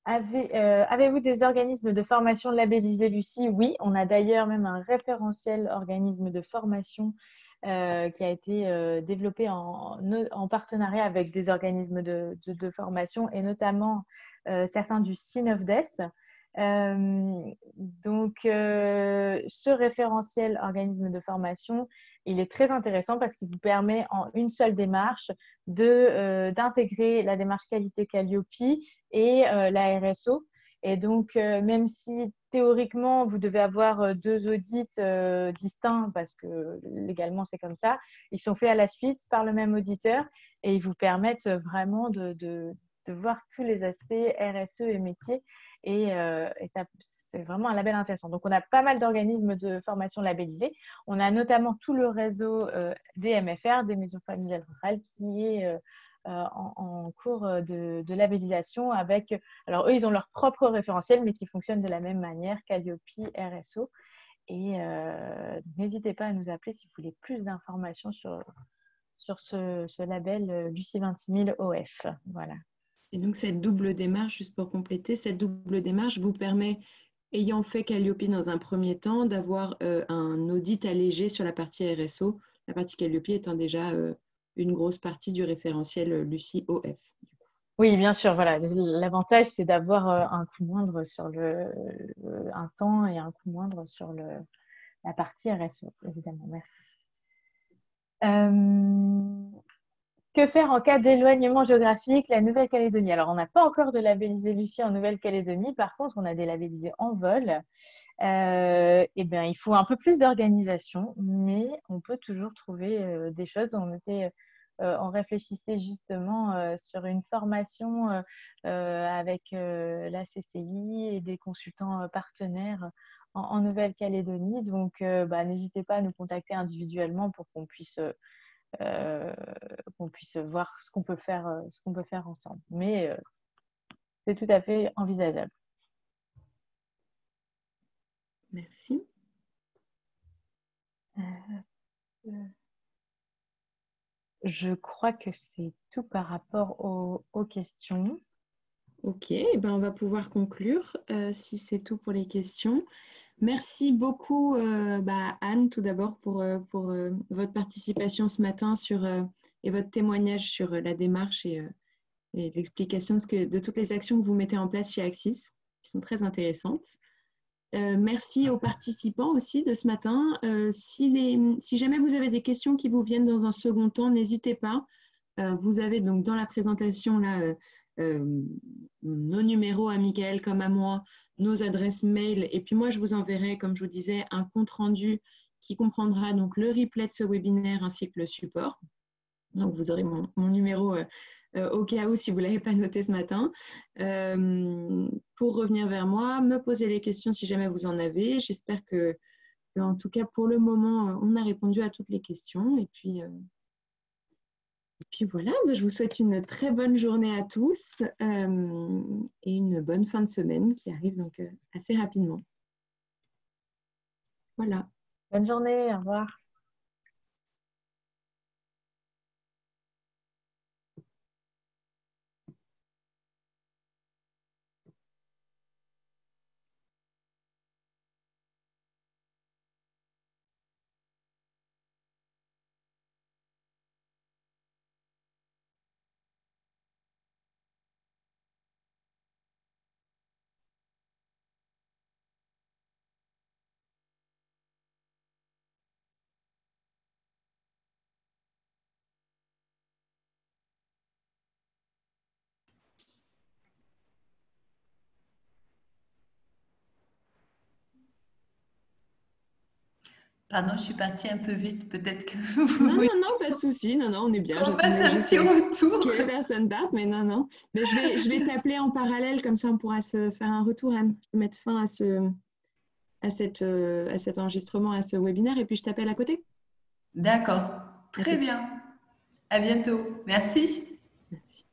Avez-vous des organismes de formation labellisés Lucie? Oui, on a d'ailleurs même un référentiel organisme de formation qui a été développé en partenariat avec des organismes de formation et notamment certains du C9DES. Donc, ce référentiel organisme de formation, il est très intéressant parce qu'il vous permet en une seule démarche d'intégrer la démarche qualité Calliope et la RSO. Et donc, même si théoriquement, vous devez avoir deux audits distincts parce que légalement, c'est comme ça, ils sont faits à la suite par le même auditeur et ils vous permettent vraiment de voir tous les aspects RSE et métiers. Et c'est vraiment un label intéressant. Donc, on a pas mal d'organismes de formation labellisés. On a notamment tout le réseau des MFR, des maisons familiales rurales, qui est en cours de labellisation avec… Alors, eux, ils ont leur propre référentiel, mais qui fonctionne de la même manière, Calliope, RSO. Et n'hésitez pas à nous appeler si vous voulez plus d'informations sur ce label Lucie 26000 OF. Voilà. Et donc, cette double démarche, juste pour compléter, cette double démarche vous permet, ayant fait Calliope dans un premier temps, d'avoir un audit allégé sur la partie RSO, la partie Calliope étant déjà une grosse partie du référentiel Lucie OF. Oui, bien sûr. Voilà. L'avantage, c'est d'avoir un coût moindre sur un temps et un coût moindre sur la partie RSO, évidemment. Merci. Que faire en cas d'éloignement géographique, la Nouvelle-Calédonie? Alors, on n'a pas encore de labellisé Lucie en Nouvelle-Calédonie. Par contre, on a des labellisés en vol. Eh bien, il faut un peu plus d'organisation, mais on peut toujours trouver des choses. On réfléchissait justement sur une formation avec la CCI et des consultants partenaires en Nouvelle-Calédonie. Donc, n'hésitez pas à nous contacter individuellement pour qu'on puisse voir ce qu'on peut faire ensemble. Mais c'est tout à fait envisageable. Merci. Je crois que c'est tout par rapport aux questions. Ok, on va pouvoir conclure si c'est tout pour les questions. Merci beaucoup Anne tout d'abord pour votre participation ce matin et votre témoignage sur la démarche et l'explication de toutes les actions que vous mettez en place chez Axis, qui sont très intéressantes. Merci aux participants aussi de ce matin. Si jamais vous avez des questions qui vous viennent dans un second temps, n'hésitez pas. Vous avez donc dans la présentation là nos numéros à Michael comme à moi, nos adresses mail, et puis moi je vous enverrai, comme je vous disais, un compte rendu qui comprendra donc le replay de ce webinaire ainsi que le support. Donc vous aurez mon numéro au cas où si vous ne l'avez pas noté ce matin, pour revenir vers moi, me poser les questions si jamais vous en avez. J'espère que, en tout cas pour le moment, on a répondu à toutes les questions. Et puis voilà, je vous souhaite une très bonne journée à tous et une bonne fin de semaine qui arrive donc assez rapidement. Voilà. Bonne journée, au revoir. Pardon, je suis partie un peu vite. Peut-être que Non, vous voulez non, non, pas de souci. Non, non, on est bien. qu'on fasse un Juste petit retour. que personne parte, mais non, non. Mais je vais t'appeler en parallèle, comme ça on pourra se faire un retour, Anne. Je vais mettre fin à cet enregistrement, à ce webinaire, et puis je t'appelle à côté. D'accord. À tout Très de suite. bien. À bientôt. Merci. Merci.